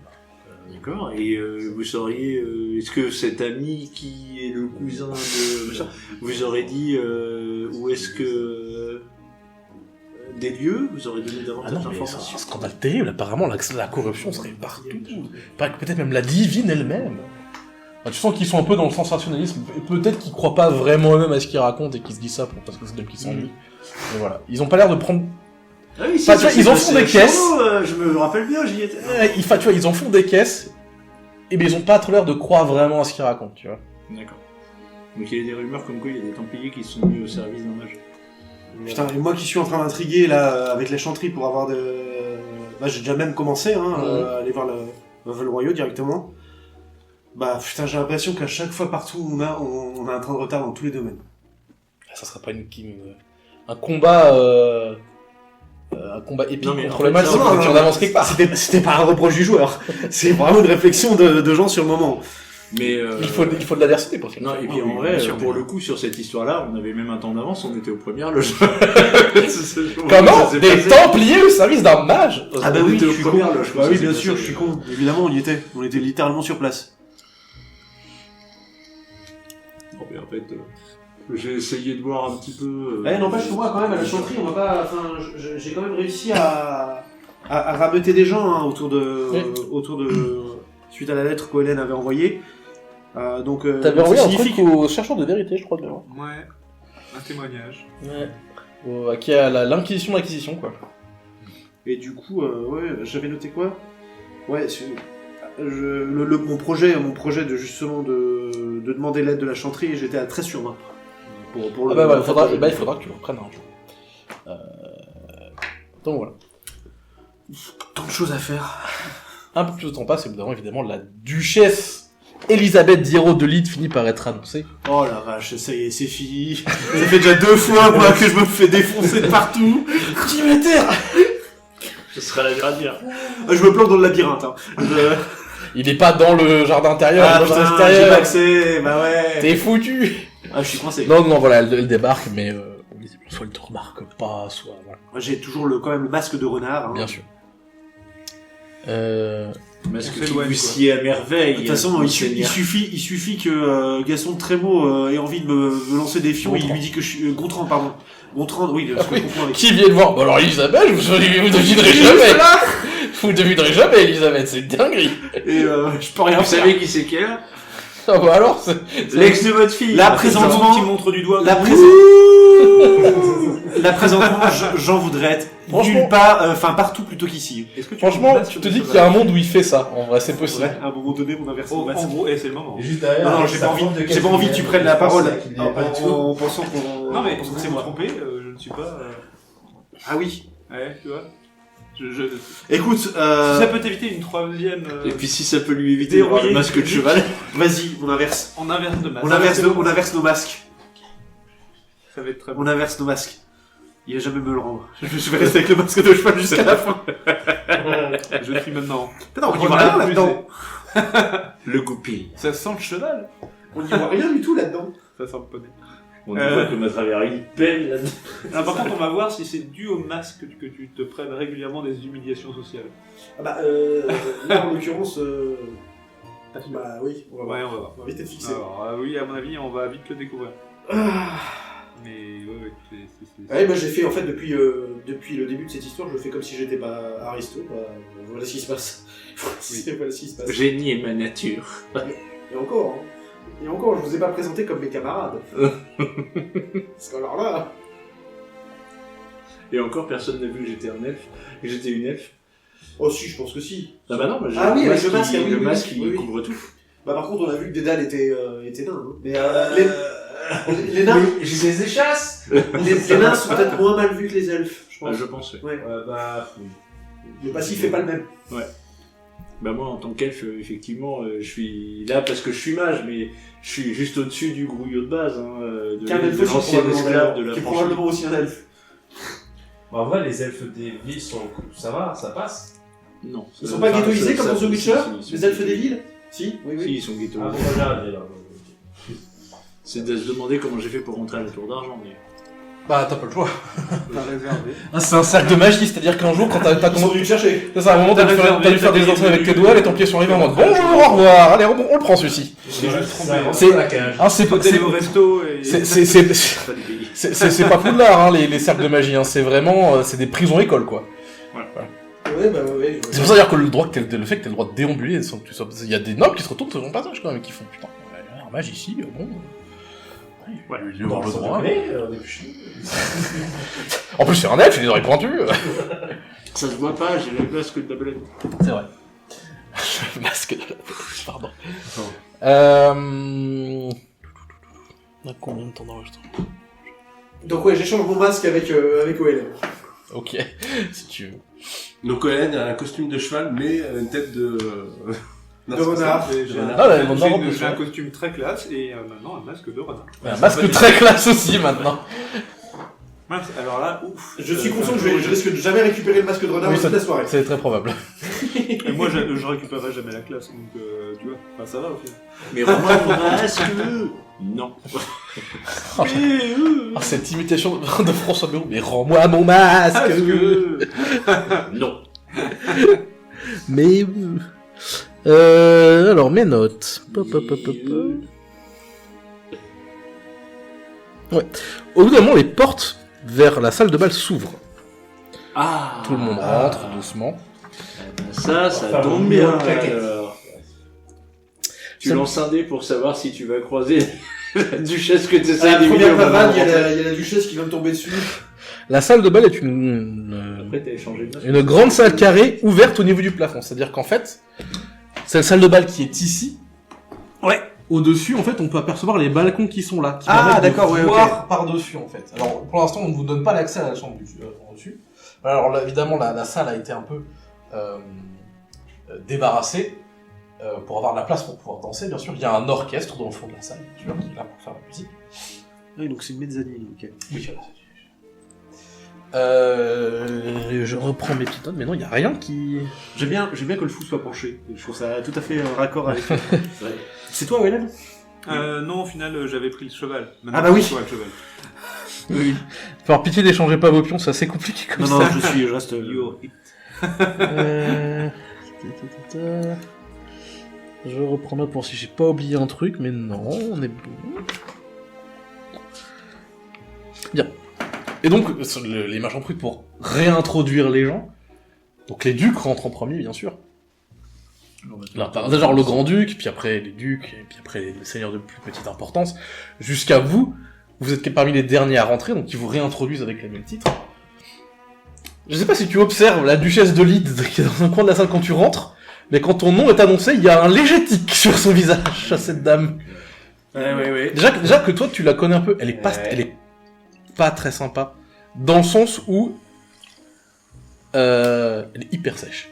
D'accord, et vous sauriez, est-ce que cet ami qui est le cousin de machin, vous aurait dit où est-ce que... des lieux, vous aurez donné davantage d'informations. C'est un scandale terrible, apparemment la corruption serait partout. Peut-être même la divine elle-même. Enfin, tu sens qu'ils sont un peu dans le sensationnalisme, peut-être qu'ils croient pas vraiment eux-mêmes à ce qu'ils racontent et qu'ils se disent ça parce que c'est d'eux qui s'ennuient. Mais voilà, ils ont pas l'air de prendre... Ah oui, si, ils en font des caisses. Je me rappelle bien, j'y étais. Tu vois, ils en font des caisses, et mais ils ont pas trop l'air de croire vraiment à ce qu'ils racontent, tu vois. D'accord. Donc il y a des rumeurs comme quoi il y a des Templiers qui sont mis au service d'un mage. Putain, et moi qui suis en train d'intriguer là avec la chanterie pour avoir de... Bah j'ai déjà même commencé à aller voir le royaume directement. Bah putain, j'ai l'impression qu'à chaque fois partout on a un train de retard dans tous les domaines. Ça serait pas un combat épique contre le mal, c'est une culture d'avance quelque part. C'était pas un reproche du joueur, c'est vraiment une réflexion de gens sur le moment. Mais il faut de l'adversité pour ça. Non, et puis en vrai, pour le coup, sur cette histoire-là, on avait même un temps d'avance, on était aux premières loges. Comment ? Des Templiers au service d'un mage ? Ah bah oui, je suis con. Bah oui, bien sûr, je suis con. Évidemment, on y était. On était littéralement sur place. Bon, mais en fait, j'ai essayé de voir un petit peu... n'empêche que moi, quand même, à la chanterie, on va pas... Enfin, j'ai quand même réussi à rameuter des gens autour de... Suite à la lettre qu'Hélène avait envoyée. Donc, t'avais envoyé un truc aux chercheurs de vérité, je crois, bien. Ouais, un témoignage. Ouais. Qui a l'inquisition d'acquisition, quoi. Et du coup, j'avais noté quoi ? Ouais, mon projet de justement de demander l'aide de la chanterie, j'étais à 13 sur 20. Il faudra que tu le reprennes un jour. Donc voilà. Tant de choses à faire. Un peu plus de temps passe, évidemment, la duchesse Elisabeth d'Hiro de Lyd finit par être annoncée. Oh la vache, ça y est, c'est fini. Ça fait déjà 2 fois, moi, que je me fais défoncer de partout. Terre. Ce sera la dernière. Je me plante dans le labyrinthe. Il est pas dans le jardin intérieur, dans le jardin extérieur. J'ai pas accès, bah ouais. T'es foutu. Je suis coincé. Non, voilà, elle débarque, mais soit elle te remarque pas, soit voilà. J'ai toujours quand même le masque de renard. Bien sûr. Masque qui vous sied à merveille. De toute façon, il suffit que Gaston de Trémaux ait envie de me lancer des fions, il lui dit que je suis... Gontran, pardon. Gontran, oui, parce que je comprends avec... Qui vient de voir ? Bah alors Elisabeth, vous devinerez jamais. Vous devinerez jamais Elisabeth, c'est dinguerie. Et je peux rien vous faire. Vous savez qui c'est qu'elle ? Ah bah alors, l'ex de votre fille. Là, présentement, qui montre du doigt. Là, présentement, j'en voudrais être nulle part, partout plutôt qu'ici. Franchement, tu te dis qu'il y a un monde où il fait ça. En vrai, c'est possible. Ouais, à un moment donné, on inverse le masque. En gros, c'est le moment. Juste derrière. Non, j'ai pas envie que tu prennes la parole en pensant qu'on... Non, mais c'est moi. trompé, je ne suis pas... Ah oui. Ouais, tu vois. Écoute, si ça peut t'éviter une troisième... Et puis si ça peut lui éviter d'avoir le masque de cheval. Vas-y, on inverse. On inverse de masque. On inverse nos masques. Ça va être très bon. On inverse nos masques. Il va jamais me le rendre. Je vais rester avec le masque de cheval jusqu'à la fin. Je le suis maintenant. Putain, on y voit rien là-dedans. Le goupil. Ça sent le cheval. On y voit rien du tout là-dedans. Ça sent le poney. On voit que ma travers il pèle là-dedans. Par contre, on va voir si c'est dû au masque que tu te prennes régulièrement des humiliations sociales. Ah bah, là en l'occurrence... Bah oui, on va voir. Ouais, on va voir. On va vite être fixé. Alors, oui, à mon avis, on va vite le découvrir. Mais ouais, c'est... Ouais, moi j'ai fait en fait depuis le début de cette histoire, je fais comme si j'étais pas Aristo. Voilà ce qui se passe. Voilà ce qui se passe. Génie et ma nature. Et encore, je vous ai pas présenté comme mes camarades. Parce qu'alors là. Et encore, personne n'a vu que j'étais un elfe, que j'étais une elfe. Oh si, je pense que si. Ah bah non, j'ai oui, avec le masque, le masque qui couvre tout. Bah par contre, on a vu que Dédale était nain. Hein. Mais Les nains, J'ai des échasses. les nains sont peut-être moins mal vus que les elfes, je pense. Je pense, ouais. Ouais. Bah, Le passif fait pas le même. Bah moi, en tant qu'elfe, effectivement, je suis là parce que je suis mage, mais je suis juste au-dessus du grouillot de base, de Qu'un elfe aussi, l'ancien probablement, esclave de la qui est franchise. probablement aussi un elfe. en vrai, les elfes des villes sont. Ça va, ça passe. Non. Ils sont pas ghettoisés comme dans The Witcher, si, les elfes des villes? Si, oui, Si, oui. ils sont Ah, ghettoisés. bon, j'ai arrêté là. C'est de se demander comment j'ai fait pour rentrer à la tour d'argent, mais... Bah, t'as pas le choix. T'as réservé. Ah, c'est un cercle de magie, c'est-à-dire qu'un jour, quand t'as Ils sont commencé. venus te chercher. C'est ça, à un moment, t'as dû faire des entrées avec tes doigts, les templiers sont arrivés en mode bonjour, au revoir, allez, on le prend celui-ci. J'ai juste trompé. C'est- la cage. Hein, c'est pas. Faut aller au resto et. C'est pas Poudlard, hein, les cercles de magie, hein, c'est vraiment. C'est des prisons-écoles, quoi. Ouais, bah ouais. C'est pour ça d'ailleurs que le fait que t'aies le droit de déambuler sans que tu sois. Il y a des nobles qui se retournent sur ton passage, quand même, et qui font putain, un mage ici, bon. Ouais, il doit avoir le droit. On est plus chez En plus, c'est un elfe, il a des oreilles pointues. Ça se voit pas, j'ai la masque de la belette. C'est vrai. Masque de la... Pardon. On a combien de temps d'enregistrement? Donc ouais, j'échange mon masque avec OL. Ok, si tu veux. Donc Cohen a un costume de cheval, mais une tête de... De renard. J'ai un- Ah, la renard, j'ai un costume très classe et maintenant un masque de renard. Un masque très classe aussi, maintenant. Mince, alors là, ouf. Je suis conscient que je risque de jamais récupérer le masque de renard Oui, dans toute la soirée. C'est très probable. Et moi, je récupérerai jamais la classe, donc tu vois, enfin, ça va au final. Mais rends-moi mon masque. Non. Ah, cette imitation de François Bayrou. Mais rends-moi mon masque. Non. Mais... alors, mes notes. Pop, pop, pop, pop, pop. Ouais. Au bout d'un moment, les portes vers la salle de bal s'ouvrent. Ah. Tout le monde rentre doucement. Ça Enfin, tombe bon, bien. claquette. Alors. Tu Ça- lances un dé pour savoir si tu vas croiser la duchesse que tu À essaies la d'éviter première au moment pavane, de il y rentrer. a la duchesse qui vient me tomber dessus. La salle de bal est une Après, t'as échangé de masque. une grande salle carrée ouverte au niveau du plafond. C'est-à-dire qu'en fait, c'est la salle de bal qui est ici. Ouais. Au-dessus, en fait, on peut apercevoir les balcons qui sont là. Qui Ah, permettent de d'accord, ouais, voir par-dessus, en fait. Alors, pour l'instant, on ne vous donne pas l'accès à la chambre au-dessus. Alors, là, évidemment, la salle a été un peu débarrassée pour avoir de la place pour pouvoir danser. Bien sûr, il y a un orchestre dans le fond de la salle, bien sûr, qui est là pour faire la musique. Oui, donc c'est une mezzanine, ok. Oui, voilà. Je reprends mes petites notes, mais non, il n'y a rien qui... J'aime bien que le fou soit penché. Je trouve ça tout à fait raccord avec. C'est toi, Hélène? Non, au final, j'avais pris le cheval. Maintenant, Ah bah oui. c'est toi, le cheval. Oui. Par pitié, d'échanger pas vos pions, c'est assez compliqué comme Non, ça. non, je reste. Je reprends note pour si j'ai pas oublié un truc, mais non, on est bon. Bien. Et donc, les marchands prudes pour réintroduire les gens. Donc les ducs rentrent en premier, bien sûr. Là, genre le grand-duc, puis après les ducs, et puis après les seigneurs de plus petite importance, jusqu'à vous. Vous êtes parmi les derniers à rentrer, donc ils vous réintroduisent avec les mêmes titres. Je sais pas si tu observes la duchesse de Leeds qui est dans un coin de la salle quand tu rentres, mais quand ton nom est annoncé, il y a un léger tic sur son visage à cette dame. Ouais. Déjà que toi tu la connais un peu, elle est pas très sympa, dans le sens où elle est hyper sèche.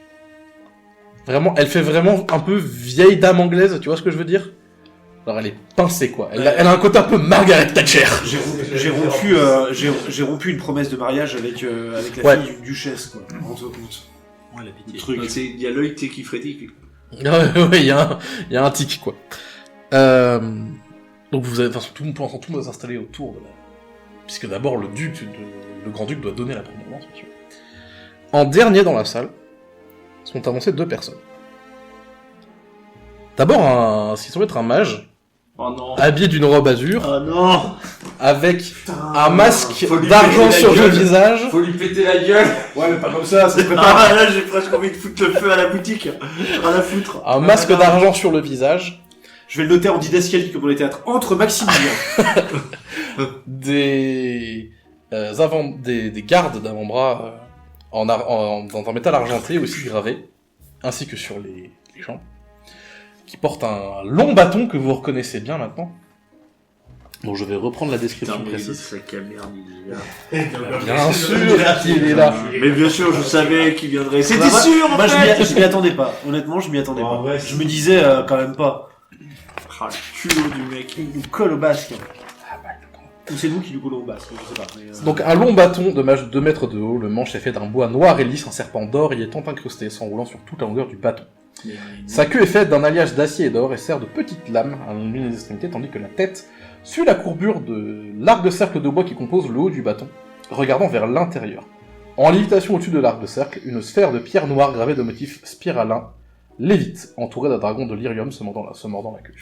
Vraiment, elle fait vraiment un peu vieille dame anglaise, tu vois ce que je veux dire? Alors elle est pincée quoi, elle a un côté un peu Margaret Thatcher. J'ai rompu une promesse de mariage avec la Ouais. fille d'une duchesse, quoi. Rends-toi compte. Ouais, la Le pitié. truc. Il y a l'œil qui frétille. Ouais, il y a un tic quoi. Donc vous avez, enfin, tout le monde doit s'installer autour de la... Puisque d'abord le grand-duc doit donner la prédominance, bien sûr. En dernier dans la salle, sont avancées 2 personnes. D'abord, ce qui semble être un mage, Oh non. habillé d'une robe azur, Oh non. avec un masque faut lui d'argent péter la sur le gueule. visage. Faut lui péter la gueule. Ouais, mais pas comme ça se Ah là, j'ai presque envie de foutre le feu à la boutique. À la foutre. Un masque d'argent sur le visage. Je vais le noter en didascalie comme dans les théâtres. Entre Maximilien. Des gardes d'avant-bras dans un métal argenté aussi gravé, ainsi que sur les jambes, qui portent un long bâton que vous reconnaissez bien maintenant. Donc je vais reprendre la description Putain, mais précise. sac à merde, il est là. Bien sûr qu'il est là. Mais bien sûr, je savais qu'il viendrait. C'était Bah, moi- sûr, en Moi, fait. je m'y attendais pas. Honnêtement, je m'y attendais En pas. vrai, Je me disais quand même pas. Ah, le culot du mec. Il nous colle au basque. Ou c'est nous qui lui collons au basque, je sais pas. Mais, Donc un long bâton de 2 mètres de haut, le manche est fait d'un bois noir et lisse, un serpent d'or y étant incrusté, s'enroulant sur toute la longueur du bâton. Sa queue est faite d'un alliage d'acier et d'or et sert de petite lame à l'une des extrémités, tandis que la tête suit la courbure de l'arc de cercle de bois qui compose le haut du bâton, regardant vers l'intérieur. En lévitation au-dessus de l'arc de cercle, une sphère de pierre noire gravée de motifs spiralins lévite, entourée d'un dragon de lyrium se mordant la queue.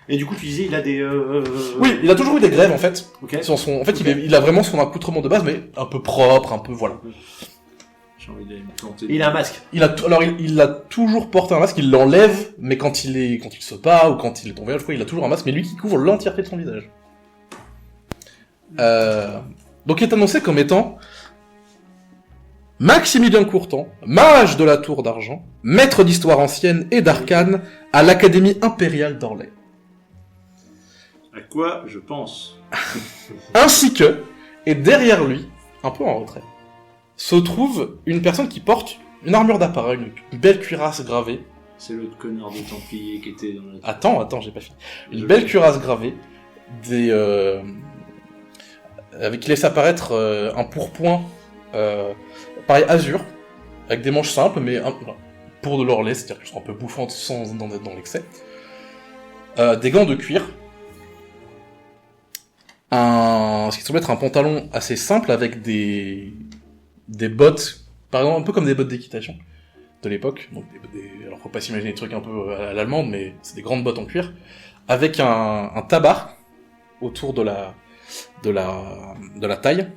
Et du coup, tu disais, il a des. Oui, il a toujours eu des grèves en fait. Ok. En fait, il a vraiment son accoutrement de base, mais un peu propre, un peu voilà. J'ai envie d'aller me planter. Et il a un masque. Il a toujours porté un masque, il l'enlève, mais quand il se bat ou quand il est en voyage, il a toujours un masque, mais lui qui couvre l'entièreté de son visage. Donc il est annoncé comme étant Maximilien Courtan, mage de la Tour d'Argent, maître d'histoire ancienne et d'arcane à l'Académie impériale d'Orlais. À quoi je pense? Ainsi que, et derrière lui, un peu en retrait, se trouve une personne qui porte une armure d'appareil, une belle cuirasse gravée. C'est l'autre connard de Templier qui était dans la... Attends, j'ai pas fini. Une belle cuirasse gravée, avec qui laisse apparaître un pourpoint, pareil azur, avec des manches simples, mais pour de l'orlais, c'est-à-dire qu'elles sont un peu bouffantes sans être dans l'excès. Des gants de cuir. Ce qui semble être un pantalon assez simple avec des bottes, par exemple un peu comme des bottes d'équitation de l'époque. Donc alors faut pas s'imaginer des trucs un peu à l'allemande, mais c'est des grandes bottes en cuir, avec un tabac autour de la taille,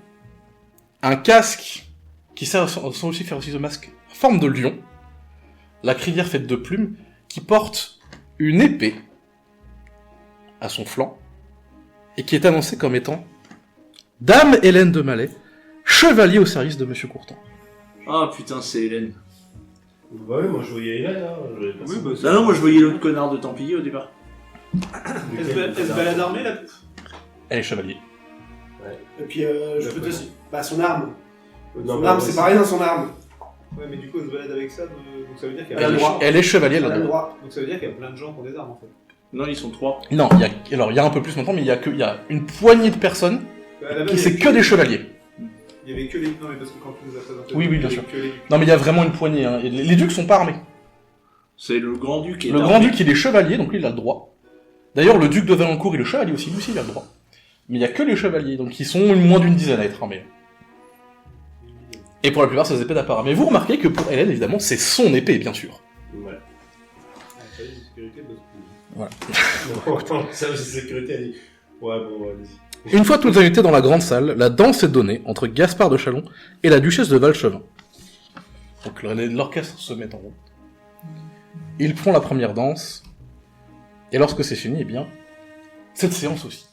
un casque qui sert aussi faire aussi de masque en forme de lion, la crinière faite de plumes, qui porte une épée à son flanc, et qui est annoncé comme étant Dame Hélène de Malais, chevalier au service de Monsieur Courtan. Ah putain, c'est Hélène. Bah oui, moi je voyais Hélène, hein. Oui, bah, Ah non, moi je voyais l'autre connard de Templier au départ. Elle se balade armée, là. Elle est chevalier. Et puis, je peux te dire. Bah, son arme. Non, Son mais arme, ouais, c'est pas rien, son arme. Ouais, mais du coup, elle se balade avec ça, donc ça veut dire qu'il y a Elle a plein le de droit. Elle est chevalier, Elle elle a a le le droit. droit. Donc ça veut dire qu'il y a plein de gens qui ont des armes, en fait. Non, ils sont 3. Non, il y a un peu plus maintenant, mais il y a une poignée de personnes À la base, qui il y c'est avait que des chevaliers. Il y avait que les... Non, mais parce que quand tu nous as présenté... Oui, oui, il y bien avait sûr. que les... Non, mais il y a vraiment une poignée. Hein. Et les ducs sont pas armés. C'est le grand-duc qui est Le armé. grand-duc, il est chevalier, donc lui, il a le droit. D'ailleurs, le duc de Valencourt, il est chevalier aussi, lui aussi, il a le droit. Mais il y a que les chevaliers, donc ils sont moins d'une dizaine à être armés. Et pour la plupart, c'est des épées d'apparat. Mais vous remarquez que pour Hélène, évidemment, c'est son épée, bien sûr. Ouais. Ah, ça y est, sécurité, parce que... Voilà. Ça, c'est sécurité, elle dit. Ouais, bon, allez-y. Une fois toutes unités dans la grande salle, la danse est donnée entre Gaspard de Chalon et la duchesse de Valchevin. Donc l'orchestre se met en route. Ils font la première danse, et lorsque c'est fini, eh bien, cette séance aussi.